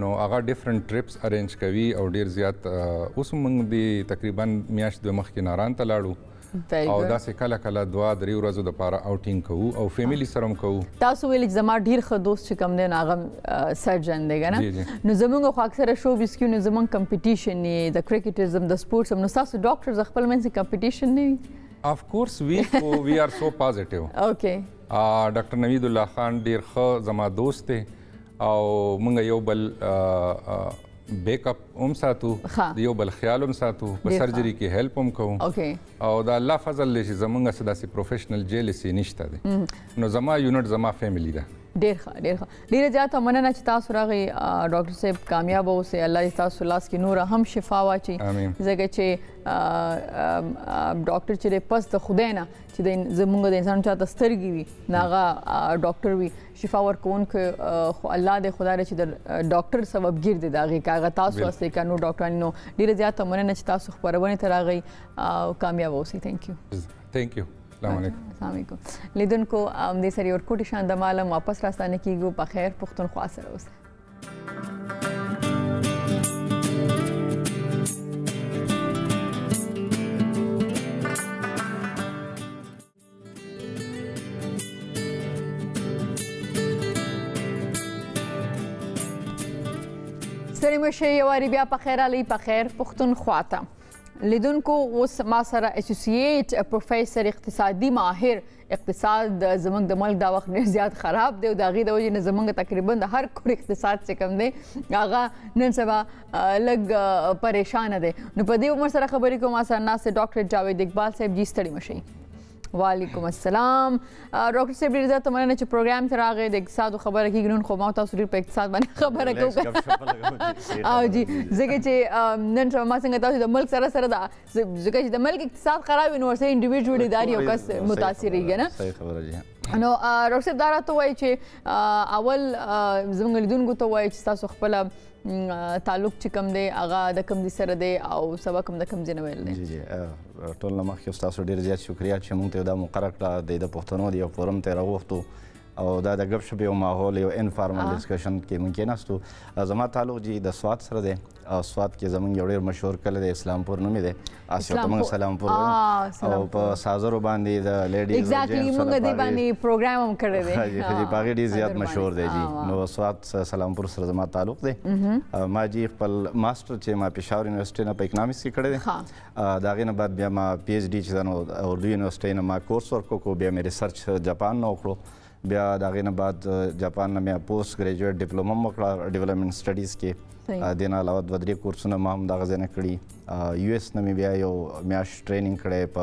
نو هغه ډیفرنٹ ټریپس ارینج کوي او ډیر زیات اوس موږ د تقریبا میاشت دوه مخکې ناران ته لاړو او داسې کله کله 2-3 ورځو دپاره آوټینګ کوو او فیملی سره هم کوو تاسو ویل چې زما ډیر ښه دوست چې کوم دی نو هغه سرجن دی که نه نو زموږ خو اکثره شوبیز کې نو زموږ کمپټیشن یې د کرکټرزم د سپورټس هم نو ستاسو ډاکټرز خپل منځ کې کمپټیشن نه وي اف کورس وی آر سو پازیټیو اوکې ډاکټر نوید الله خان ډیر ښه زما دوست دی او موږ یو بل بیک اپ هم ساتو یو بل خیال هم ساتو په سرجری کې هیلپ هم کوو او دا الله فضل دی چې زمونږ څه داسې پروفیشنل جیلسي نشته دی نو زما یونټ زما فیملی ده ډیر ښه ډیره زیاته مننه چې تاسو راغئ ډاکټر صاحب کامیاب اوسئ الله دې ستاسو لاس کې نوره هم شفا واچوي ځکه چې ډاکټر چې دی پس د خدای نه چې زموږ د انسان چاته سترګې وي نو هغه ډاکټر وي شفا ورکوونکی خو الله دې خدای چې د ډاکټر سببګیر دی د هغې که هغه تاسو هستئ که نور ډاکټران نو ډیره زیاته مننه چې تاسو خپرونې ته راغئ کامیاب اوسئ تھینک یو السلام علیکم لیدونکو دې سره یو ورکوټي شان د معلم واپس راستانه کیږو په خیر پښتونخوا سره اوسئ ستړي مشئ یو وارې بیا په خیر راغلی په خیر پښتونخوا ته لیدونکو اوس ما سره اسوسییټ پروفیسر اقتصادي ماهر اقتصاد زموږ د ملک دا وخت ډېر زیات خراب دی او د هغې د وجې نه زموږ تقریبا د هر کور اقتصاد چې کوم دی هغه نن سبا لږ پریشانه دی نو په دې عمر سره خبرې کوم ما سره ناست ډاکټر جاوید اقبال صاحب جی ستړي مشئ وعلیکم السلام ډاکټر صاحب ډېر زیاته مننه چې پروګرام ته راغی د اقتصادو خبره کېږي نن خو ما تاسو ډېر په اقتصاد باندې خبره کوو او جی ځکه چې نن سبا ما څنګه تاسو د ملک سره سره دا ځکه چې د ملک اقتصاد خراب وي نو ورسره انډیویډوال ادارې یو کس متاثرېږي نه صحیح خبره جی نو ډاکټر صاحب دا راته وایي چې اول زموږ لیدونکو ته وایي چې تاسو خپله تعلق چې کوم دی هغه د کوم ځای سره دی او سبا کوم د کوم ځای نه ویل دی جی ټول نه مخکې ستاسو ډېر زیات شکریه چې موږ ته دا مقرره کړه د پښتنو د یو فورم ته راوغوښتو او دا د ګپ شپ یو ماحول یو انفارمل ډسکشن کې موږ کېناستو زما تعلق جی د سوات سره دی او سوات کې زموږ یو ډېر مشهور کلی دی اسلامپور نوم یې دی اسیا ته موږ سلامپور او په سازرو باندې د لیډیز ایگزیکټلی موږ دې باندې پروګرام هم کړی دی په دې باغې ډېر زیات مشهور دی جی نو سوات سلامپور سره زما تعلق دی ما جی خپل ماسټر چې ما پېښور یونیورسټۍ نه په اکنامکس کې کړی دی د هغې نه بعد بیا ما پی ایچ ډي چې ده نو اردو یونیورسټۍ نه ما کورس ورک وکړو بیا مې ریسرچ جاپان نه وکړو بیا د هغې نه بعد جاپان نه مې پوسټ ګریجویټ ډپلومه هم وکړه ډیولپمنټ سټډیز کې دې نه علاوه 2-3 کورسونه ما هم دغه ځای نه کړي یو ایس نه مې بیا یو میاشت ټریننګ کړی په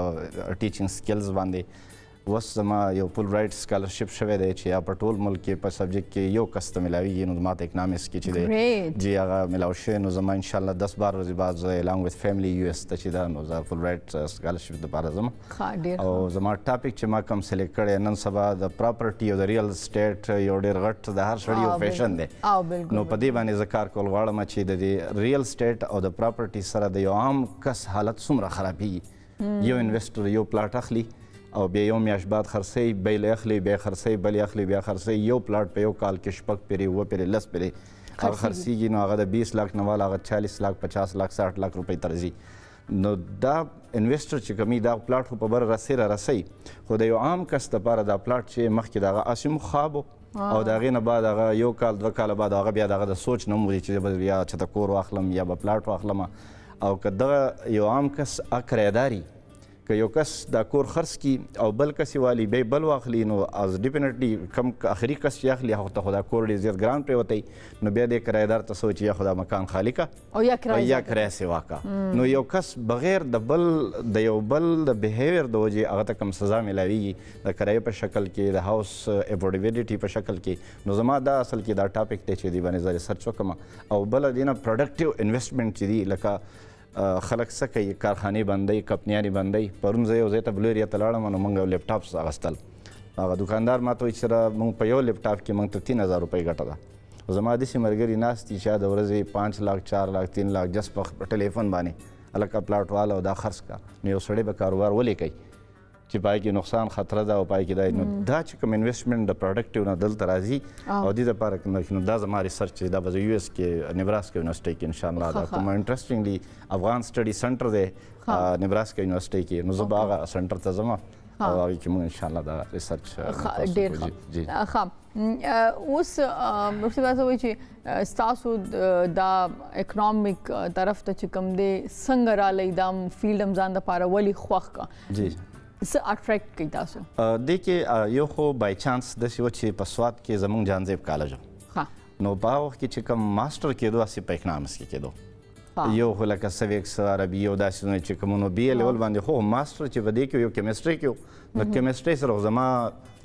ټیچینګ سکلز باندې اوس زما یو فل رایټ سکالرشپ شوی دی چې یا په ټول ملک کې په سبجیکټ کې یو کس ته میلاویږي نو ما ته اکنامکس کې چې دی جی هغه میلاو شوی نو زما انشاءالله 10-12 ورځې بعد زه الانګ وذ فیملی یو ایس ته چې ده نو زه فل رایټ سکالرشپ دپاره ځم او زما ټاپک چې ما کوم سلیکټ کړی نن سبا د پراپرټي او د ریل اسټیټ یو ډېر غټ د هر سړي یو فیشن دی نو په دې باندې زه کار کول غواړم چې د دې ریل اسټیټ او د پراپرټي سره د یو عام کس حالت څومره خرابېږي یو انویسټر یو پلاټ اخلي او بیا یو میاشت بعد خرڅوي بل اخلي بیا خرڅوي بل اخلي بیا خرڅوي یو پلاټ په یو کال کې شپږ پیرې 7 پیرې 10 پیرې هغه خرڅېږي نو هغه د 20 لاک نه والا هغه 40 لاک 50 لاک 60 لاک روپۍ ته راځي نو دا انویسټر چې کومي دا پلاټ خو په بره رسي خو د یو عام کس دپاره دا پلاټ چې مخکې د هغه اسې مخاب او د هغې نه بعد هغه یو کال 2 کاله بعد هغه بیا د هغه د سوچ نه مري چې به یا چېرته کور واخلم یا به پلاټ واخلم او که دغه یو عام کس کرایهداري که یو کس دا کور خرڅ کړي او بل کس یې والي بیا بل واخلي نو از ډیفینټلی کم آخري کس چې اخلي هغه ته خو دا کور ډېر زیات ګران پرېوتی نو بیا دې کرایهدار ته څه چې یا خو دا مکان خالي کا او یا کرایه سیوا کا نو یو کس بغیر د یو بل د بیهیویر د وجې هغه ته کم سزا میلاویږي د کرایې په شکل کې د هاوس افورډیبیلیټي په شکل کې نو زما دا اصل کې دا ټاپک دی چې دې باندې زه ریسرچ وکړم او بله دې نه پروډکټیو انویسټمنټ چې دي لکه خلک څه کوي کارخانې بندوي کمپنیانې بندوي پرون زه یو ځای ته بلوریا ته لاړم نو موږ یو لیپټاپس اخیستل هغه دوکاندار ما ته وایي چې سره موږ په یو لیپټاپ کې موږ ته 3000 روپۍ ګټه ده زما داسې ملګري ناست دي چې د ورځې 5 لاک 4 لاک 3 لاک جس په ټلیفون باندې هلکه پلاټ والا او دا خرڅ کا نو یو سړی به کاروبار ولې کوي چې پای کې نقصان خطره ده او پای کې دا نو دا چې کوم انویسټمنټ د پروډکټیو نه دلته راځي او دې دپاره نو دا زما ریسرچ دی دا به زه یو ایس کې نیبراسکا یونیورسټۍ کې انشاءالله دا کوم انټرسټینګلی افغان سټډي سنټر دی نیبراسکا یونیورسټۍ کې نو زه به هغه سنټر ته ځم او هغې کې موږ انشاءالله دا ریسرچ ډېر ښه اوس ډاکټر صاحب وایي چې ستاسو دا اکنامک طرف ته چې کوم دی څنګه رالی دا فیلډ هم ځان دپاره ولې خوښ کا جی څه اټریکټ کوي تاسو دې کې یو خو بای چانس داسې و چې په سوات کې زموږ جانزیب کالج نو په هغه وخت کې چې کوم ماسټر کېدو هسې په اکنامکس کې کېدو یو خو لکه سویکس عربي او داسې چې کوم نو بي لیول باندې خو ماسټر چې په دې کې یو کیمسټري کې نو کیمسټري سره زما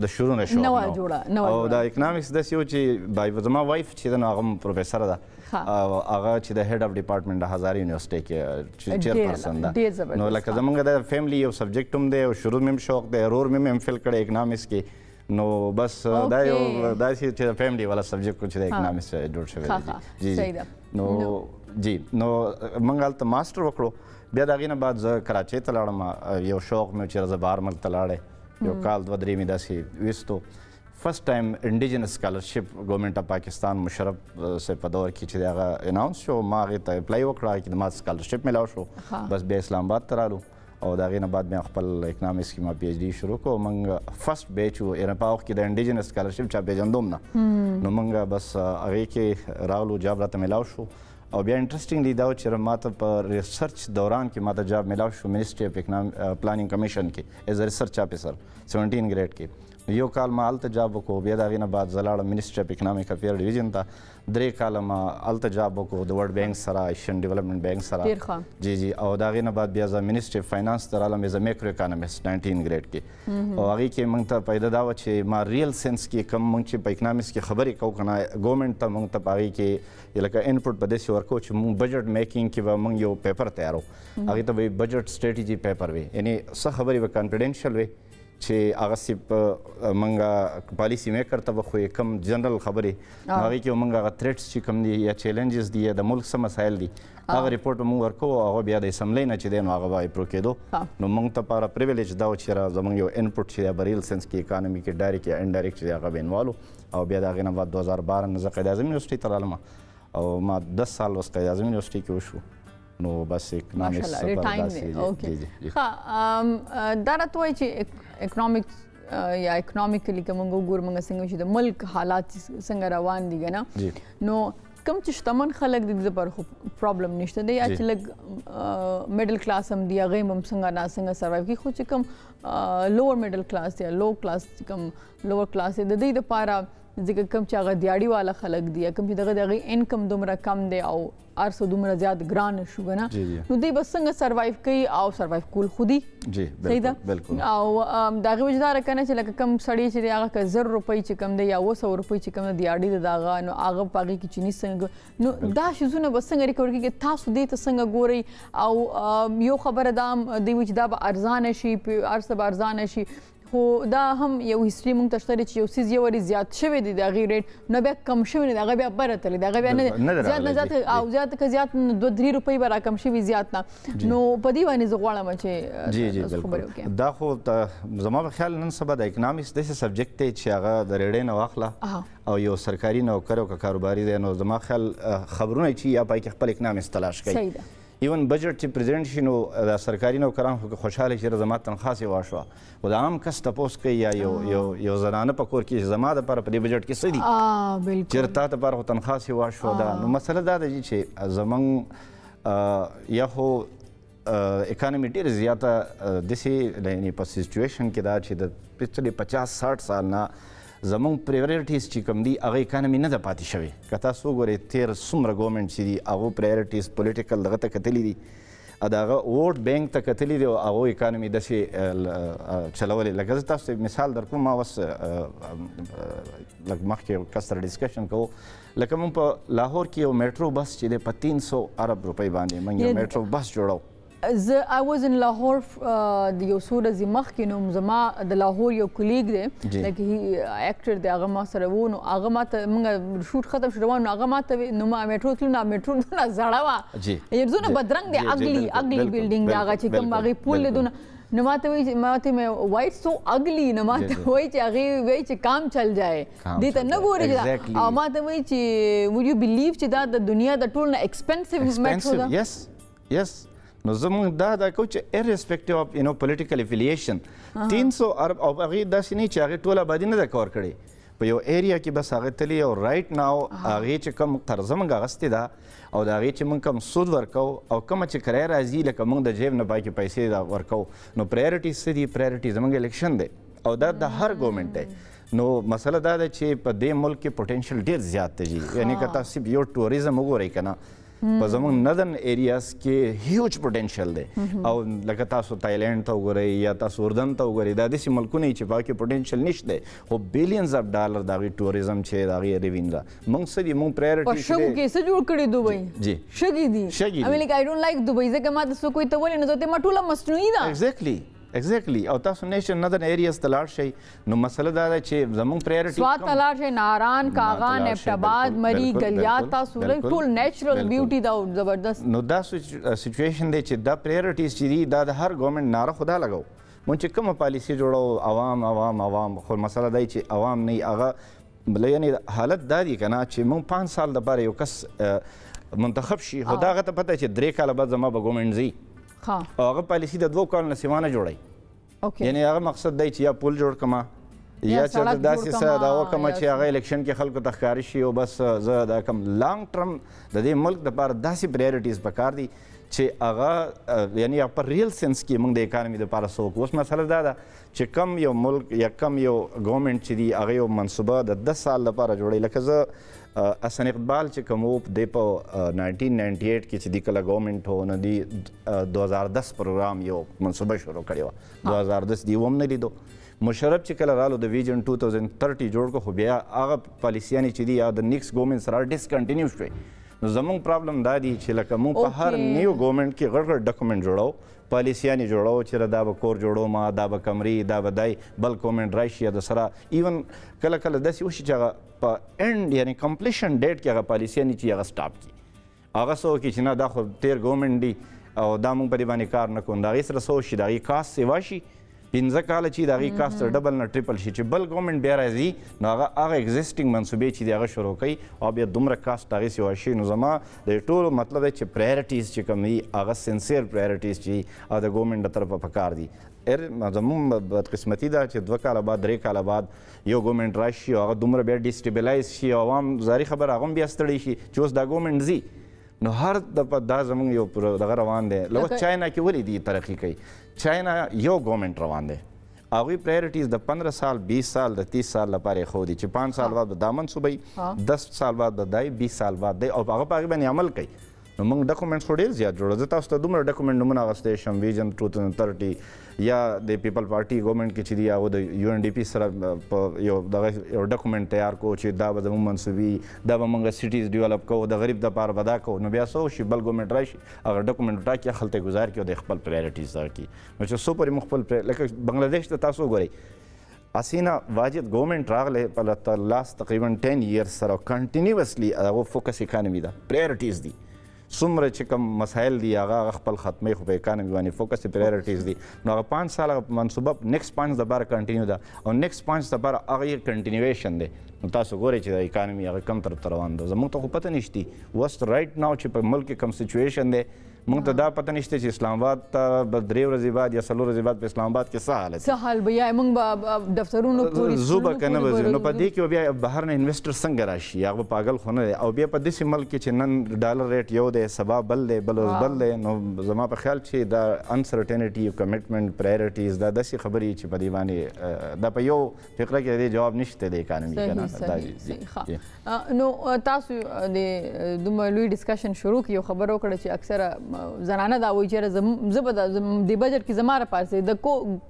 د شروع نه شو او د اکنامکس داسې و چې زما وایف چې ده نو هغه پروفیسر ده او هغه چې د هیډ اف ډپارټمنټ د هزارې یونیورسټۍ کې چیرپرسن ده نو لکه زموږ د فیملی یو سبجیکټ هم دی او شروع مې هم شوق دی رور مې هم ایم فل کړی اکنامکس کې نو بس دا یو داسې چې د فیملی والا سبجیکټ چې د اکنامکس جوړ شوی دی جی نو جی نو موږ هلته ماسټر وکړو بیا د هغې نه بعد زه کراچۍ ته لاړم یو شوق مې چې زه بهر ملک ته لاړی یو کال 2-3 مې داسې ویستو فرست ټایم انډیجنس سکالرشپ ګورنمنټ اف پاکستان مشرف صاحب په دور کې چې د هغه اناونس شو ما هغې ته اپلای وکړه چې ما سکالرشپ میلاو شو بس بیا اسلام آباد ته رالو او د هغې نه بعد بیا خپل اکنامکس کې ما پی ایچ ډي شروع کړو موږ فرست بیچ و یعنې په هغه وخت کې د انډیجنس سکالرشپ چا پېژندوم نه نو موږ بس هغې کې راغلو جاب راته میلاو شو او بیا انټرسټینګلی دا و چې ماته په ریسرچ دوران کې ماته جاب میلاو شو منسټري اف پلانینګ کمیشن کې ایز ا ریسرچ افیسر 17 ګریډ کې یو کال ما هلته جاب وکړو بیا د هغې نه بعد زه لاړم منسټري اف اکنامک افیر ډیویژن ته 3 کاله ما هلته جاب وکړو د ورلډ بینک سره ایشین ډیولپمنټ بینک سره جی جی او د هغې نه بعد بیا زه منسټري اف فاینانس ته رالم ایز ا میکرو اکانومیسټ 19 ګریډ کې او هغې کې موږ ته پیدا دا وه چې ما ریل سینس کې کوم موږ چې په اکنامکس کې خبرې کوو که نه ګورنمنټ ته موږ ته په هغې کې لکه انپوټ په داسې ورکوو چې موږ بجټ میکینګ کې به موږ یو پیپر تیارو هغې ته به یې بجټ سټریټجي پیپر وي یعنې څه خبرې به کانفیډینشیل وي چې هغه سي منګه پالیسی میکر ته به خو کم جنرال خبرې هغې کې موږ هغه تھریټس چې کوم دي یا چیلنجز دي یا د ملک څه مسایل دي هغه ریپورټ موږ ورکوو هغه بیا د اسمبلی نه چې دی نو هغه به اپروو کېدو نو موږ ته لپاره پریویلیج دا و چې زموږ یو انپوټ چې دی په ریل سینس کې اکانومي کې ډایرکټ یا انډایرکټ چې دی هغه به انوالو او بیا د هغې نه بعد 2012 نه زه قائد اعظم یونیورسټۍ ته رالم او ما 10 سال اوس قائد اعظم یونیورسټۍ کې وشو نو بس اکنامکس دا راته وایي چې اکنامکس یا اکنامیکلی که موږ وګورو موږ څنګه چې د ملک حالات څنګه روان دي که نه نو کوم چې شتمن خلک دي د لپاره خو پرابلم نشته دی یا چې لږ میډل کلاس هم دي هغوی هم څنګه ناسنګه سروایو کوي خو چې کوم لوور میډل کلاس دی یا لو کلاس کوم لوور کلاس دی د دوی دپاره ځکه کوم چې هغه دیاړي والا خلک دي یا کوم چې دغه د هغې انکم دومره کم دی او هر څه دومره زیات ګران شو که نه نو دوی به څنګه سروایو کوي او سروایو کول خو دي صحیح ده او د هغې وجه دا که نه چې لکه کوم سړی چې دی هغه که 1000 روپۍ چې کوم دی یا 200 روپۍ چې کوم دی دیاړي د هغه نو هغه په هغې کې چیني څنګه نو دا شیزونه به څنګه ریکور کېږي تاسو دې ته څنګه ګورئ او یو خبره دا هم دوی وایي چې دا به ارزانه شي هر څه به ارزانه شي خو دا هم یو هیستري موږ ته شته دی چې یو څیز یو وارې زیات شوی دی د هغې ریټ نو بیا کم شوی نه دی هغه بیا بره تللی دی هغه بیا نه زیات نه زیات او زیات که زیات 2-3 روپۍ به راکم شوي زیات نه نو په دې باندې زه غواړم چې خبرې وکړم دا خو زما په خیال نن سبا د اکنامکس داسې سبجیکټ دی چې هغه د ریډۍ نه واخله او یو سرکاري نوکر او که کاروباري دی نو زما خیال خبرونه چې یا پای کې خپل اکنامکس تلاش کوي صحیح ده ایون بجټ چې پریزیډنټ شي نو د سرکاري نوکران خو خوشحاله چې زما تنخواه سې واشوه و د عام کس تپوس کوي یا یو زنانه په کور کې زما دپاره په دې بجټ کې څه دي چېرې تا دپاره خو تنخواه سې واشوه ده نو مسله دا ده چې زموږ یا خو اکانومي ډېره زیاته داسې یعنې په سچویشن کې ده چې د پچھلې 50-60 سال نه زموږ پرایورټیز چې کوم دي هغه اکانومي نه ده پاتې شوې که تاسو وګورئ تېر څومره ګورنمنټ چې دي هغو پرایورټیز پولیټیکل دغه ته کتلي دي د هغه ووټ بینک ته کتلي دي او هغو اکانومي داسې چلولې لکه زه تاسو ته مثال در کوم ما اوس لږ مخکې کس سره ډسکشن کوو لکه موږ په لاهور کې یو میټرو بس چې دی په 300 ارب روپۍ باندې موږ یو میټرو بس جوړو زه I was in لاهور د یو څو ورځې مخکې نو زما د لاهور یو کولیګ دی لکه اکټر دی هغه ما سره و نو هغه ما ته موږ شوټ ختم شو روان نو هغه ما ته نو ما میټرو تلو نو میټرو دونه زړه وه یو ځونه بدرنګ دی اګلی بیلډینګ دی هغه چې کوم هغې پول دی دونه نو ماته وایي مې وایي سو اګلی نو ماته وایي چې هغې وایي چې کام چل جائے دې ته نه ګوري او ماته وایي چې وډ یو بلیو چې دا د دنیا د ټول نه ایکسپنسیو میټرو ده یس نو زموږ دا کوو چې ایرسپیکټیو اف پولیټیکل افیلیشن 300 ارب او هغې داسې نه چې هغې ټوله آبادي نه ده کور کړې په یو ایریا کې بس هغه تللی او رایټ ناو هغې چې کوم قرضه موږ اخیستې ده او د هغې چې موږ کوم سود ورکوو او کومه چې کرایه راځي لکه موږ د جیب نه پاکې پیسې ورکوو نو پرایورټي څه دي پرایورټي زموږ الیکشن دی او دا د هر ګورنمنټ دی نو مسله دا ده چې په دې ملک کې پوټینشل ډېر زیات دی یعنې که تاسو یو ټوریزم وګورئ که نه په زموږ نردن ایریاز کې هیوج پوټینشل دی او لکه تاسو تایلینډ ته وګورئ یا تاسو اردن ته وګورئ دا داسې ملکونه دي چې په هغه کې پوټینشل نشته دی خو بلیونز اف ډالر د هغې ټوریزم چې د هغې ریوینیو ده موږ څه دي موږ پرایورټي په شګو کې څه جوړ کړي دوبۍ جی شګې دي I mean like I don't like دوبۍ ځکه ما ته څوک وایي ته ولې نه ځو ما ټوله مصنوعي ده ایگزیکټلی او تاسو نیشن نردن ایریاز ته لاړ شئ نو مسله دا ده چې زموږ پرایورټي سوات ته لاړ شئ ناران کاغان ابټاباد مری ګلیات تاسو ټول نیچرل بیوټي دا زبردست نو دا سچویشن دی چې دا پرایورټیز چې دي دا د هر ګورنمنټ ناره خدا لګو مونږ چې کومه پالیسي جوړو عوام خو مسله دا چې عوام نه هغه یعنې حالت دا دی که نه چې موږ 5 سال دپاره یو کس منتخب شي خو دا هغه ته پته چې 3 کاله بعد زما به ګورنمنټ ځي او هغه پالیسي د 2 کالو نه سیوا نه جوړوي یعنې هغه مقصد دی چې یا پل جوړ کړم یا چې داسې څه دا وکړم چې هغه الیکشن کې خلکو ته ښکاره شي او بس زه دا کوم لانګ ټرم د دې ملک دپاره داسې پرایورټیز پکار دي چې هغه یعنی په ریل سنس کې موږ د اکانومي دپاره څه وکړو. اوس مسله دا ده چې کم یو ملک یا کم یو ګورنمنټ چې دي هغه یو منصوبه د 10 سال لپاره جوړوي. لکه زه حسن اقبال چې کوم و دی په 1998 کې چې دی کله ګورنمنټ و نو دی 2010 پروګرام یو منصوبه شروع کړې وه. 2010 دی هم نه لیدو. مشرف چې کله رالو د ویژن 2030 جوړ کړو خو بیا هغه پالیسیانې چې دي یا د نیکس ګورنمنټ سره ډسکنټینیو شوې. نو زموږ پرابلم دا دی چې لکه موږ په هر نیو ګورنمنټ کې غټ غټ ډاکومنټ جوړو، پالیسیانې جوړو چې دا به کور جوړو ما دا به کمرې دا به دای بل ګورنمنټ راشي یا د سره ایون کله کله داسې وشي چې هغه په اینډ یعنی کمپلیشن ډیټ کې هغه پالیسیانې چې هغه سټاپ کړي. هغه څه وکړي چې نه دا خو تیر ګورنمنټ دی او دا موږ په دې باندې کار نه کوو. د هغې سره څه وشي د هغې کاست سیوا شي 15 کاله چې د هغې کاست ډبل نه ټریپل شي چې بل ګورنمنټ بیا راځي نو هغه ایگزسټینګ منصوبې چې دي هغه شروع کوي او بیا دومره کاست هغې سیوا شي. نو زما د ټولو مطلب دی چې پرایورټیز چې کوم دي هغه سنسیر پرایورټیز چې او د ګورنمنټ د طرفه پکار دي. زموږ بدقسمتي ده چې 2 کاله بعد 3 کاله بعد یو ګورنمنټ راشي او هغه دومره بیا ډیسټیبلایز شي او عوام ظاهري خبره هغه هم بیا ستړي شي چې اوس دا ګورنمنټ ځي. نو هر دفعه دا زموږ یو دغه روان دی. لکه چاینا کې ولې دی ترقي کوي. چاینا یو ګورنمنټ روان دی، هغوی پرایورټیز د 15 سال 20 سال د 30 سال لپاره یې ښودي چې 5 سال بعد به دا منصوبه وي، 10 سال بعد به دا 20 سال بعد دی او هغه په هغې باندې عمل کوي. نو موږ ډاکومنټس خو ډېر زیات جوړو. زه تاسو ته دومره ډاکومنټ نومونه اخیستی شم ویژن 2030 یا د پیپل پارټي ګورنمنټ کې چې دي هغه د UNDP سره په یو دغه یو ډاکومنټ تیار کړو چې دا به زموږ منصوبي دا به موږ سټیز ډیولپ کوو د غریب دپاره به دا کوو. نو بیا څه وشي بل ګورنمنټ راشي هغه ډاکومنټ وټاکي هلته یې ګزار کړي او د خپل پرایورټیز دغه کړي. نو چې څو پورې موږ خپل لکه بنګلادیش ته تاسو وګورئ اسینا واجد ګورنمنټ راغلی په لاس تقریبا 10 ایئرس سره کنټینیوسلی هغه فوکس اکانومي ده پرایورټیز دي. څومره چې کوم مسایل دي هغه خپل ختموي خو په اکانومي باندې فوکس پرایورټیز دي. نو هغه 5 سال منصوبه نیکسټ 5 دپاره کنټینیو ده او نیکسټ 5 دپاره هغه یې کنټینیویشن دی. نو تاسو ګورئ چې د اکانومي هغه کم طرف ته روان ده. زموږ ته خو پته نشتی اوس رایټ ناو چې په ملک کې کم سچویشن دی موږ ته دا پته نشته چې اسلام آباد ته به 3 ورځې بعد یا 4 ورځې بعد په اسلام آباد کې څه حالت څه حال به یا موږ به دفترونو پورې زو به که نه به ځو. نو په دې کې بیا بهر نه انویسټر څنګه راشي هغه به پاګل خو نه دی او بیا په داسې ملک کې چې نن ډالر ریټ یو دی سبا بل دی بل بل دی. نو زما په خیال چې دا انسرټینټي کمیټمنټ پرایورټیز دا داسې خبرې چې په دې باندې دا په یو فقره کې د جواب نشته د اکانومي کنه. نو تاسو د دومره لوی ډسکشن شروع کړو خبرو کړه چې اکثره زنانه دا وایي چې زه به د بجټ کې زما لپاره د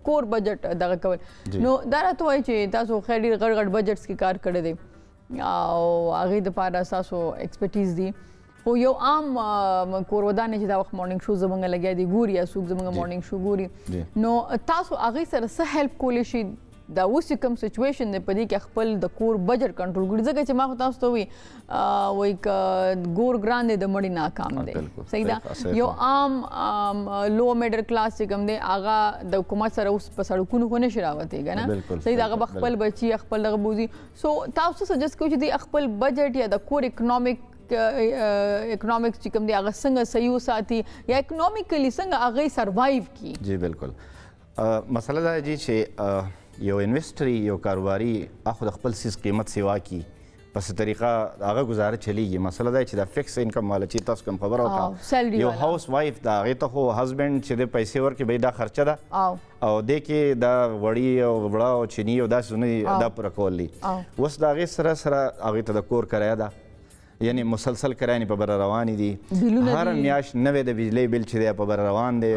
کور بجټ دغه کول. نو دا راته وایي چې تاسو خیر ډېر غټ غټ بجټس کې کار کړی دی او هغې دپاره ستاسو ایکسپرټیز دي. خو یو عام کور ودانې چې دا وخت مارننګ شو زموږ لګیا دي ګوري یا څوک زموږ مارننګ شو ګوري نو تاسو هغې سره څه هیلپ کولی شي دا اوس کوم سچویشن دی په دې کې خپل د کور بجټ کنټرول کړي ځکه چې ما خو تاسو ته وایي که ګور ګران دی د مړي ناکام دی. صحیح ده. یو عام لو میډل کلاس چې کوم دی هغه د حکومت سره اوس په سړکونو خو نشي راوتی که نه. صحیح ده. هغه به خپل بچي خپل دغه بوځي. سو تاسو سجست کوئ چې دی خپل بجټ یا د کور اکنامکس چې کوم دی هغه څنګه صحیح وساتي یا اکنامیکلی څنګه هغه سروایو کړي. جی بالکل. مسله دا جی چې یو انویسټر یو کاروباري هغه د خپل سیز قیمت سیوا کی په څه طریقه هغه گزاره چلیږي. مسله دا چې دا فکس انکم والا چې تاسو کوم خبره وکړه یو هاوس وایف دا هغې ته خو هسبینډ چې د پیسې ورکړي به دا خرچه ده او دې کې دا وړي او وړه او چینی او داسې نه دا پوره کول دي. اوس د هغې سره سره هغې ته د کور کرایه ده یعنی مسلسل کرایې په بره روانې دي. هر میاشت نوې د بجلی بل چې دی په بره روان دی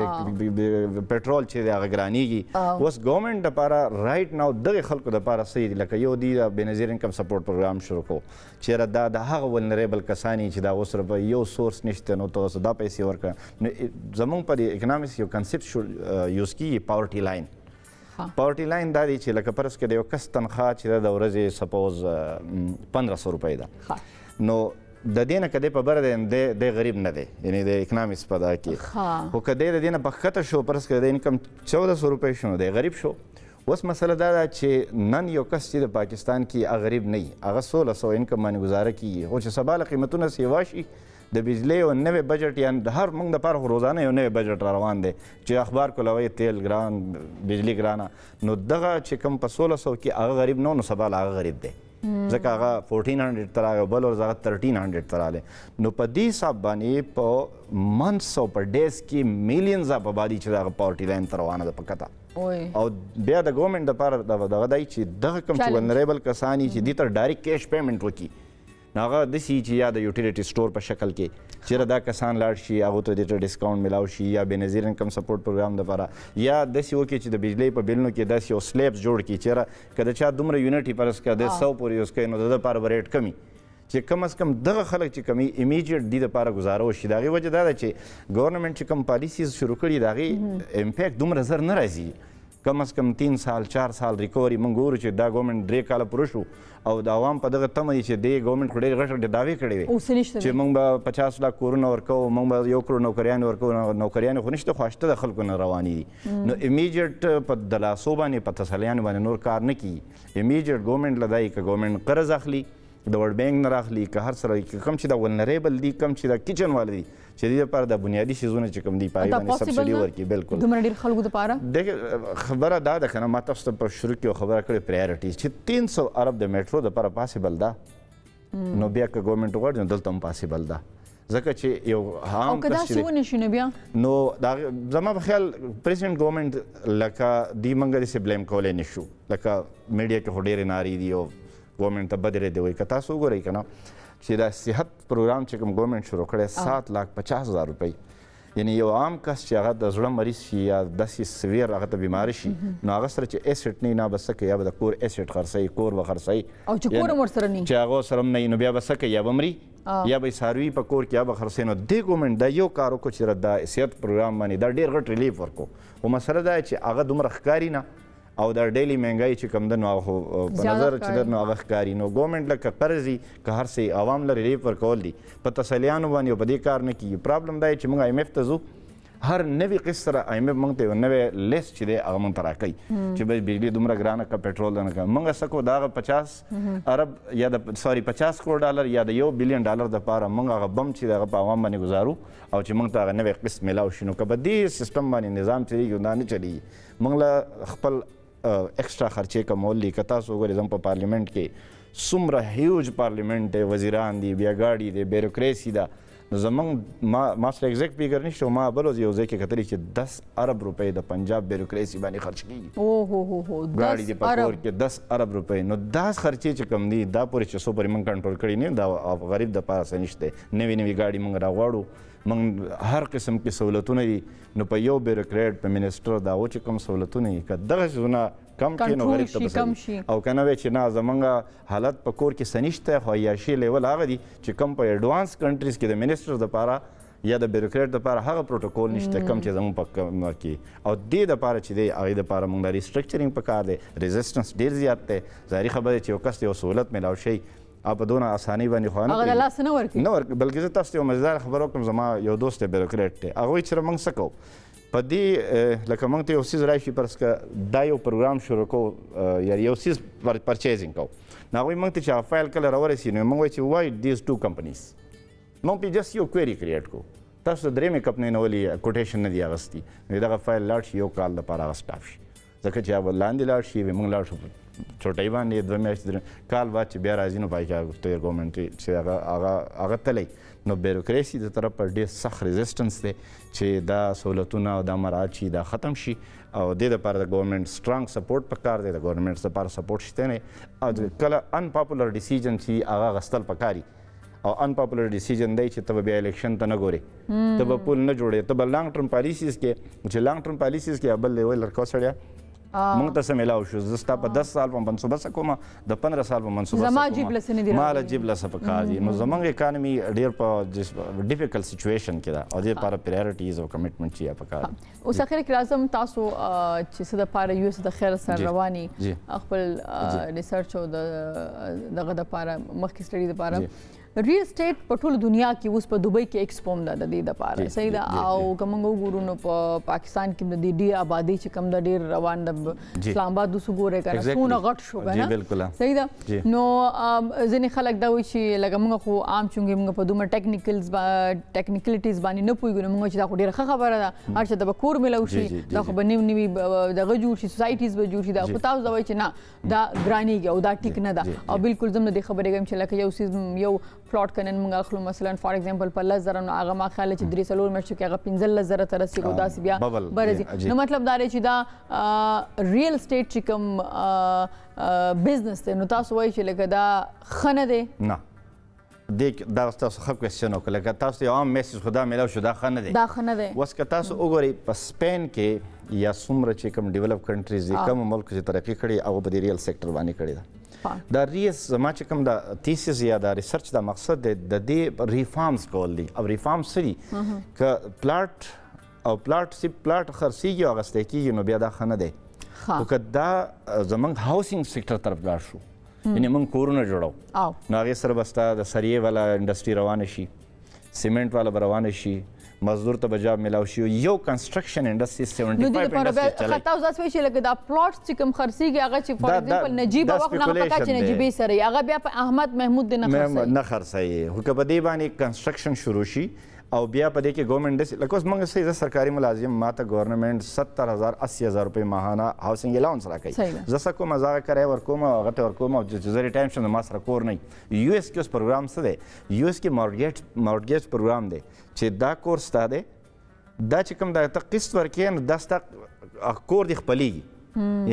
پټرول چې دی هغه ګرانیږي. اوس ګورنمنټ دپاره رایټ ناو دغې خلکو دپاره صحیح دي لکه یو دی د بېنظیر انکم سپورټ پروګرام شروع کړو چېرې دا د هغه ولنریبل کسان چې د هغو سره به یو سورس نشته نو ته دا پیسې ورکړه. نو زموږ په دې اکنامکس یو کنسپټ یوز کېږي پاورټي لاین. پاورټي لاین دا دی چې لکه فرض کړه د یو کس تنخواه چې د ورځې سپوز 1500 روپۍ ده نو د دې نه که دی په بره دی دی غریب نه دی یعنی د اکنامکس په دا کې خو که دی د دې نه په ښکته شو فرض کړه د انکم 1400 روپۍ شو نو دی غریب شو. اوس مسله دا ده چې نن یو کس چې د پاکستان کې غریب نه وي هغه 1600 انکم باندې ګزاره کېږي خو چې سبا له قیمتونه سیوا شي د بجلی یو نوی بجټ یا د هر موږ دپاره خو روزانه یو نوی بجټ را روان دی چې اخبار کولوی تیل ګران بجلی ګرانه نو دغه چې کوم په 1600 کې هغه غریب نو سبا هغه غریب دی ځکه هغه 1400 ته راغی بل ورځ هغه 1300 ته راغلی نو په دې حساب باندې په منثس او په ډیز کې میلیونز اف آبادي چې دغه پاورټي لاین ته روانه ده په کته او بیا د ګورنمنټ دپاره دغه دی چې دغه کوم چې ولنریبل کسان چې دې ته ډایرکټ کیش پیمنټ وکړي نو هغه داسې چې یا د یوټیلیټي سټور په شکل کې چېرې دا کسان لاړ شي هغو ته دې ته ډسکاونټ میلاو شي یا بېنظیر انکم سپورټ پروګرام دپاره یا داسې وکړي چې د بجلۍ په بلونو کې داسې یو سلیبس جوړ کړي چېرې که د چا دومره یونټ فرض کړه د 100 پورې یوز کوي نو د ده دپاره به ریټ کمي چې کم از کم دغه خلک چې کمي امیجیټ دې دپاره ګزاره وشي د هغې وجه دا ده چې ګورنمنټ چې کوم پالیسیز شروع کړي د هغې امپیکټ دومره زر نه راځي کم از کم 3 سال 4 سال ریکوري موږ ګورو چې دا ګورنمنټ 3 کاله پوره شو او د عوام په دغه تمه دي چې دې ګورنمنټ خو ډېرې غټ غټې دعوې کړې وې چې موږ به 50 لاک کورونه ورکوو موږ به 1 کروړ نوکریانې ورکوو نوکریانې خو نشته خو اشته د خلکو نه روانې دي نو امیجیټ په د لاسو باندې په تسلیانو باندې نور کار نه کیږي امیجیټ ګورنمنټ له دی که ګورنمنټ قرض اخلي د ورلډ بینک نه راخلي که هر سره کم چې دا ولنریبل دي کم چې دا کچن والا دي چې دې لپاره د بنیادي شیزونه چې کوم دي په هغې باندې سبسډي ورکړي بالکل دومره ډېر خلکو دپاره دغه خبره دا ده که نه ما تاسو ته په شروع کې یو خبره کړې پرایورټیز چې 300 ارب د میټرو دپاره پاسبل ده نو بیا که ګورنمنټ وغواړي نو دلته هم پاسبل ده ځکه چې یو عام او که داسې ونه شي نو بیا نو زما په خیال پرزیډنټ ګورنمنټ لکه دوی موږ داسې بلیم کولی نه شو لکه میډیا کې خو ډېرې نارې دي او ګورنمنټ ته بدې ردې وایي که تاسو وګورئ که نه چې دا صحت پروګرام چې کوم ګورنمنټ شروع کړی 7,50,000 روپۍ یعنی یو عام کس چې هغه د زړه مریض شي یا داسې سویر هغه ته بیماري شي نو هغه سره چې ایسټ نه به څه کوي یا به د کور ایسټ خرڅوي کور به خرڅوي او چې کور هم ورسره نه چې هغه سره هم نه وي نو بیا به څه کوي یا به مري یا به یې څاروي په کور کې یا به خرڅوي نو دې ګورنمنټ دا یو کار وکړو چې د صحت پروګرام باندې دا ډېر غټ ریلیف ورکړو خو مسله دا چې هغه دومره ښکاري نه او دا ډیلی مهنګای چې کوم ده نو هغه په نظر چې ده نو هغه ښکاري نو ګورنمنټ لکه قرض وي که هر څه عوام له ریلیف ورکول دي په تسلیانو باندې او په دې کار نه کېږي پرابلم دا چې موږ IMF ته ځو هر نوي قسط سره IMF موږ ته یو نوی لیست چې دی هغه موږ ته راکوي چې بجلي دومره ګرانه که پټرول نه که موږ څه کوو د هغه 50 ارب یا د 50 کروړ ډالر یا د $1 بلین دپاره موږ هغه بم چې د هغه په عوام باندې ګزارو او چې موږ ته هغه نوی قسط میلاو شي نو که په دې سیسټم باندې نظام چلېږي دا نه چلېږي موږ له خپل ایکسټرا خرچې کمول دي که تاسو وګورئ زموږ په پارلیمنټ کې څومره هیوج پارلیمنټ دی وزیران دي بیا ګاډي دی بیروکریسي ده نو زموږ ما سره ایگزیکټ فیګر نشته ما بل ورځ یو ځای کې کتلي چې 10 ارب روپۍ د پنجاب بیروکریسي باندې خرچ کېږي ګاډي دی په کور کې 10 ارب روپۍ نو دا خرچې چې کم دي دا پورې چې څو پورې موږ کنټرول کړي نه دا غریب دپاره څه نشته نوي نوي ګاډي موږ راغواړو موږ هر قسم کې سهولتونه دي نو په یو بیروکریټ په منسټر د هغو چې کوم سهولتونه دي که دغه څیزونه کم کړي نو غریب ته به او که نه وی چې نه زموږ حالت په کور کې څه نشته خو عیاشي لیول هغه دي چې کم په ایډوانس کنټریز کې د منسټر دپاره یا د بیروکریټ دپاره هغه پروټوکول نشته کم چې زموږ په کې او دې دپاره چې دی هغې دپاره موږ د ریسټرکچرینګ پکار دی ریزسټنس ډېر زیات دی ظاهري خبره چې یو کس ته یو سهولت میلاو شي په دونه اسانۍ باندې خو هغه د لاسه نه ورکوي بلکې زه تاسو ته یو مزیدار خبره وکړم زما یو دوست دی بیروکریټ دی هغه وایي چې موږ څه کوو په دې لکه موږ ته یو څیز راشي فرض که دا یو پروګرام شروع کوو یا یو څیز پرچیزینګ کوو نو هغوی موږ ته چې هغه فایل کله راورسي نو موږ وایو چې وای دیز 2 کمپنیز موږ پې جست یو کویري کریټ کوو تاسو د درېیمې کمپنۍ نه ولې کوټیشن نه دی اخیستي نو دغه فایل لاړ شي یو کال دپاره هغه سټاپ شي ځکه چې هغه لاندې لاړ شي موږ لاړ شو چوټۍ باندې 2 میاشتې کال بعد چې بیا راځي نو پای کې هغه ګورنمنټ چې هغه تلی نو بیروکریسي د طرفه ډېر سخت ریزسټنس دی چې دا سهولتونه او دا مراعات شي دا ختم شي او دې دپاره د ګورنمنټ سټرانګ سپورټ پکار دی د ګورنمنټ دپاره سپورټ شته نه او کله انپاپولر ډیسیژن چې هغه اخیستل پکاري او انپاپولر ډیسیژن دی چې ته به بیا الیکشن ته نه ګورې ته به پول نه جوړې ته به لانګ ټرم پالیسیز کې چې لانګ ټرم پالیسیز کې بل دی وایي لړکو سړیا موږ ته څه میلاو شو زه ستا په 10 سال په منصوبه څه کومه د 15 سال په منصوبه زما جیب له څه نه دي ما له جیب له څه پکار دي نو زموږ اکانمي ډېر په ډیفیکلټ سچویشن کې ده او دې لپاره پرایورټیز او کمیټمنټ چې پکار اوس اخر کې لازم تاسو چې څه دپاره یو څه د خیر سره رواني خپل ریسرچ او دغه دپاره مخکې سټډي دپاره ریل سټیټ په ټول دنیا کې اوس په دوبۍ کې ایکسپو ده د دې لپاره صحیح ده او کومنګ وګورو نو په پاکستان کې د دې آبادی چې کم د ډیر روان د اسلام آباد د سګوره کنه سونه غټ شو کنه بالکل صحیح ده نو ځینې خلک دا وایي چې لکه موږ خو عام چونګې موږ په دومره ټیکنیکلیټیز باندې نه پوهیږو موږ چې دا خو ډیره ښه خبره ده هر څه د کور ملو شي دا خو به نوي دغه جوړ شي سوسایټیز به جوړ شي دا خو تاسو دا وایي چې نه دا ګرانیږي او دا ټیک نه ده او بالکل زم د خبرې کوم چې لکه یو پلاټ کنن موږ اخلو مثلا فار ایگزامپل په 10,000 نو هغه ما خیال چې 3 میاشتو کې هغه 15,000 تر رسیدو داسې بیا برځي نو مطلب دا چې دا ریل سټیټ چې کوم بزنس دی نو تاسو وایي چې لکه دا ښه نه دی نه دا تاسو ښه کوېسچن وکړه لکه تاسو یو عام میسج خو دا میلاو شو دا ښه نه دی دا ښه نه دی اوس که تاسو وګورئ په سپین کې یا څومره چې کوم ډیولپ کنټریز دي کوم ملک چې ترقي کړي هغه په دې ریل سیکټر باندې کړې ده دا ریس زما چې کوم دا تیسیس یا دا ریسرچ دا مقصد دی د دې ریفارمز کول دي او ریفارمز څه دي که پلاټ او پلاټ خرڅېږي او اخیستی کېږي نو بیا دا ښه نه دی خو که دا زموږ هاوسینګ سیکټر طرف لاړ شو یعنې موږ کورونه جوړو نو هغې سره به ستا د سریې والا انډسټري روانه شي سیمنټ والا به روانه شي مزدور ته به جاب میلاو شي یو کنسټرکشن انډسټري 75 انډسټري چلای خطا اوس وایي چې لکه دا پلاټ چې کوم خرڅېږي هغه چې فار ایگزامپل نجیب وخت نه پکا چې نجیبي سره هغه بیا په احمد محمود نه خرڅي خو که په دې باندې کنسټرکشن شروع شي او بیا په دې کې ګورنمنټ داسې لکه اوس موږ زه سرکاري ملازم ما ته ګورنمنټ 70,000 80,000 روپۍ ماهانه هاوسینګ الاونس راکوي زه څه کوم زه هغه کرایه ورکوم او هغه ته ورکوم او چې زه ریټایم شم ما سره کور نه یو اس کې اوس پروګرام څه دی یو اس کې مارګیج پروګرام دی چې دا کور ستا دی دا چې کوم دا ته قسط ورکوې نو دا ستا کور دې خپلیږي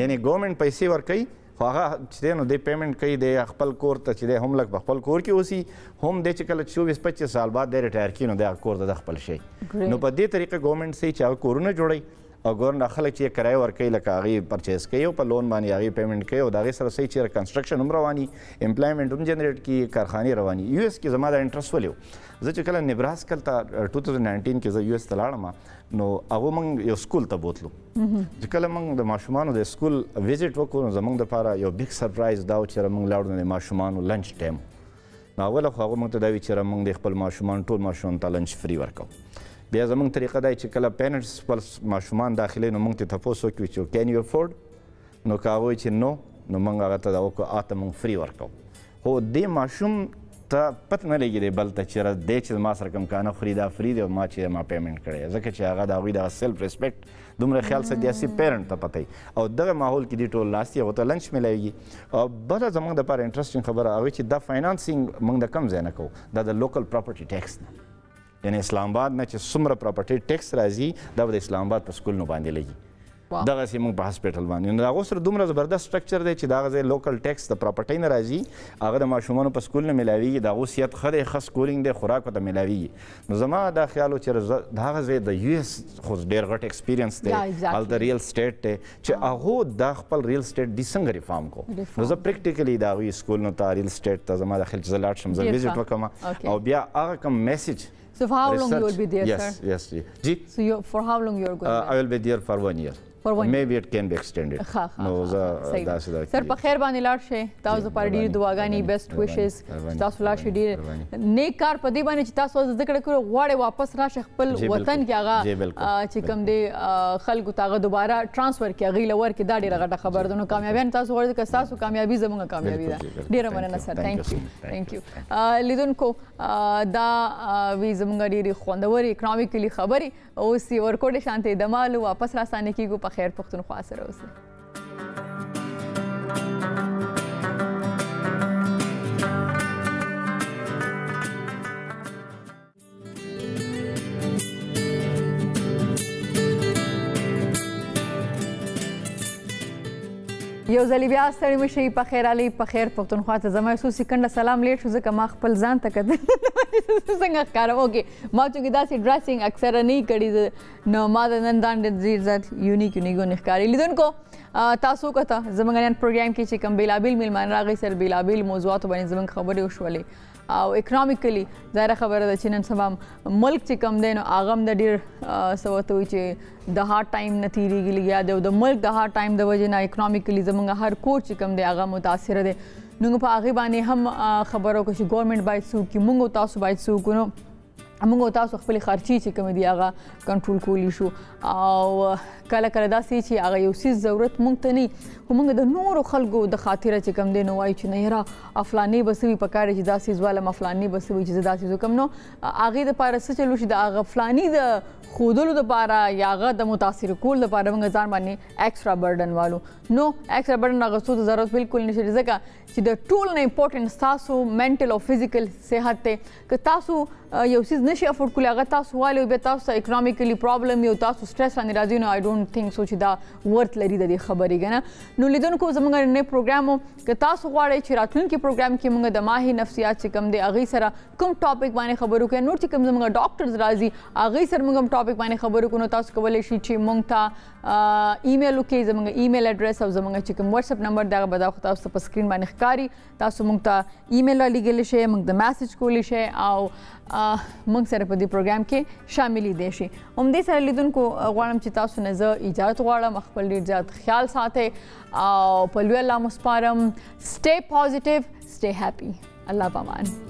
یعنې ګورنمنټ پیسې ورکوي خو هغه چې دی نو دی پیمنټ کوي دی خپل کور ته چې دی هم لږ په خپل کور کې اوسي هم دی چې کله 24-25 سال بعد دی ریټایر کړي نو دی هغه کور ته د خپل شي نو په دې طریقه ګورنمنټ صحیح چې هغه کورونه جوړوي او ګورنمنټ خلک چې کرایه ورکوي لکه هغې پرچیز کوي او په لون باندې هغې پیمنټ کوي او د هغې سره صحیح چې کنسټرکشن هم رواني امپلایمنټ هم جنریټ کړي کارخانې رواني یو اس کې زما دا انټرسټ ولې و زه چې کله نبراسکا ته 2019 کې زه یو اس ته لاړم نو هغه موږ یو سکول ته بوتلو چې کله موږ د ماشومانو د سکول وزټ وکړو نو زموږ دپاره یو بګ سرپرایز دا و چې موږ لاړو نو د ماشومانو لنچ ټایم نو اوله خو هغه موږ ته دا وي چې موږ د خپل ماشومان ټول ماشومانو ته لنچ فری ورکوو بیا زموږ طریقه دا چې کله پیرنټس خپل ماشومان داخلي نو موږ ته تپوس وکړو چې کین یو افورډ نو که هغه وایي چې نو موږ هغه ته دا وکړو ته موږ فری ورکوو خو دې ماشوم ته پته نه لګي دی بل ته چې دی چې ما سره کوم کانه خوري دا فری دی او ما چې ما پیمنټ کړی ځکه چې هغه د هغوی دغه سیلف ریسپیکټ دومره خیال ساتي پیرنټ ته پته وي او دغه ماحول کې دې ټول ناست دي هغو ته لنچ میلاویږي او بله زموږ دپاره انټرسټینګ خبره هغوی چې دا فاینانسینګ موږ د کم ځای نه کوو دا د لوکل پراپرټي ټیکس نه یعنې اسلام آباد نه چې څومره پراپرټي ټیکس راځي دا به د اسلام آباد په سکولونو باندې لګي دغسې موږ په هاسپیټل باندې نو د هغو سره دومره زبردست سټرکچر دی چې د هغه ځای لوکل ټیکس د پراپرټۍ نه راځي هغه د ماشومانو په سکول نه میلاویږي د هغو صحت ښه دی ښه سکولینګ دی خوراک ورته میلاویږي نو زما دا خیال و چې د هغه ځای د یو اس خو ډېر غټ ایکسپیرینس دی هلته ریل سټیټ دی چې هغو دا خپل ریل سټیټ دي څنګه ریفارم کو نو زه پریکټیکلی د هغوی سکولونو ته ریل سټیټ ته زما د خیال چې زه لاړ شم زه وزټ وکړم او بیا هغه کوم میسج So for how long you will be there, sir? Yes. Ji? So for how long you are going? I will be there for 1 year. Maybe it can be extended. نو زه سر په خیر باندې لاړ شئ تاسو لپاره ډېرې دعاګانې بیسټ ویشز تاسو لاړ شئ ډېر نیک کار په دې باندې چې تاسو زده کړه کړو غواړئ واپس راشئ خپل وطن کې هغه چې کوم دی خلکو ته هغه دوباره ټرانسفر کړي هغوی له ورکړي دا ډېره غټه خبره ده نو کامیابیان تاسو غواړئ که ستاسو کامیابي زموږ کامیابي ده ډېره مننه سر تھینک یو لیدونکو دا وی زموږ ډېرې خوندورې اکنامیکلي خبرې اوس یې ورکوټې شانتې دمالو واپس راستانه کېږو په خیر پښتونخوا سره اوسئ یو ځلې بیا ستړي مه شئ په خیر علي په خیر پښتونخوا ته زما یو څو سکنډه سلام لیټ شو ځکه ما خپل ځان ته کتل څنګه ښکارم اوکې ما چونکې داسې ډریسنګ اکثره نه یې کړي نو ما د نن ځان ډېر زیات یونیک ښکاري لیدونکو تاسو کته زموږ نن پروګرام کې چې کوم بیلابیل میلمان راغی سر بیلابیل موضوعات باندې زموږ خبرې وشولې او اکونومیکلی ظاهره خبره ده چې نن سبا ملک چې کم دی نو هغه هم د ډېر څه ورته وایي چې د هارډ ټایم نه تېرېږي لګیا دی او د ملک د هارډ ټایم د وجې نه اکونومیکلی زموږ هر کور چې کم دی هغه متاثره دی نو په هغې باندې هم خبره وکړو چې ګورنمنټ باید څه وکړي موږ او تاسو باید څه وکړو نو موږ او تاسو خپلې خرچې چې کومې دي هغه کنټرول کولی شو او کله کله داسې چې هغه یو څیز ضرورت موږ ته نه خو موږ د نورو خلکو د خاطره چې کوم دی نو وایو چې نه یاره افلانې به څه وي پکار دی چې دا څیز والم افلانې به څه وي چې زه دا څیز وکړم نو هغې دپاره څه چلو چې د هغه فلاني د ښودلو دپاره یا هغه د متاثر کولو دپاره موږ ځان باندې ایکسټرا برډن والو نو ایکسټرا برډن اغوستو ته ضرورت بالکل نشته ځکه چې د ټول نه امپورټنټ ستاسو منټل او فزیکل صحت دی که تاسو یو څیز نشي افورډ کولی هغه تاسو والو بیا تاسو ته اکنامیکلی پرابلم یو تاسو سټرس باندې راځي نو آی ډونټ تھنک سو چې دا ورت لري د دې خبرې که نه نو لیدونکو زموږ نن پروګرام که تاسو غواړئ چې راتلونکي پروګرام کې موږ د ماهي نفسیات چې کوم دی هغې سره کوم ټاپک باندې خبرې وکړو نور چې کوم زموږ ډاکټرز راځي هغې سره موږ هم ټاپک باندې خبرې وکړو نو تاسو کولی شئ چې موږ ته ایمیل وکړئ زموږ ایمیل اډرس او زموږ چې کوم واتساپ نمبر دی هغه به دا تاسو ته په سکرین باندې ښکاري تاسو موږ ته ایمیل رالیږلی شئ موږ ته میسج کولی شئ او موږ سره په دې پروګرام کې شاملېدی شي همدې سره لیدونکو غواړم چې تاسو نه زه اجازت غواړم خپل ډېر زیات خیال ساتئ او په لوی الله مو سپارم سټے پازیټیو سټے هیپي الله پامان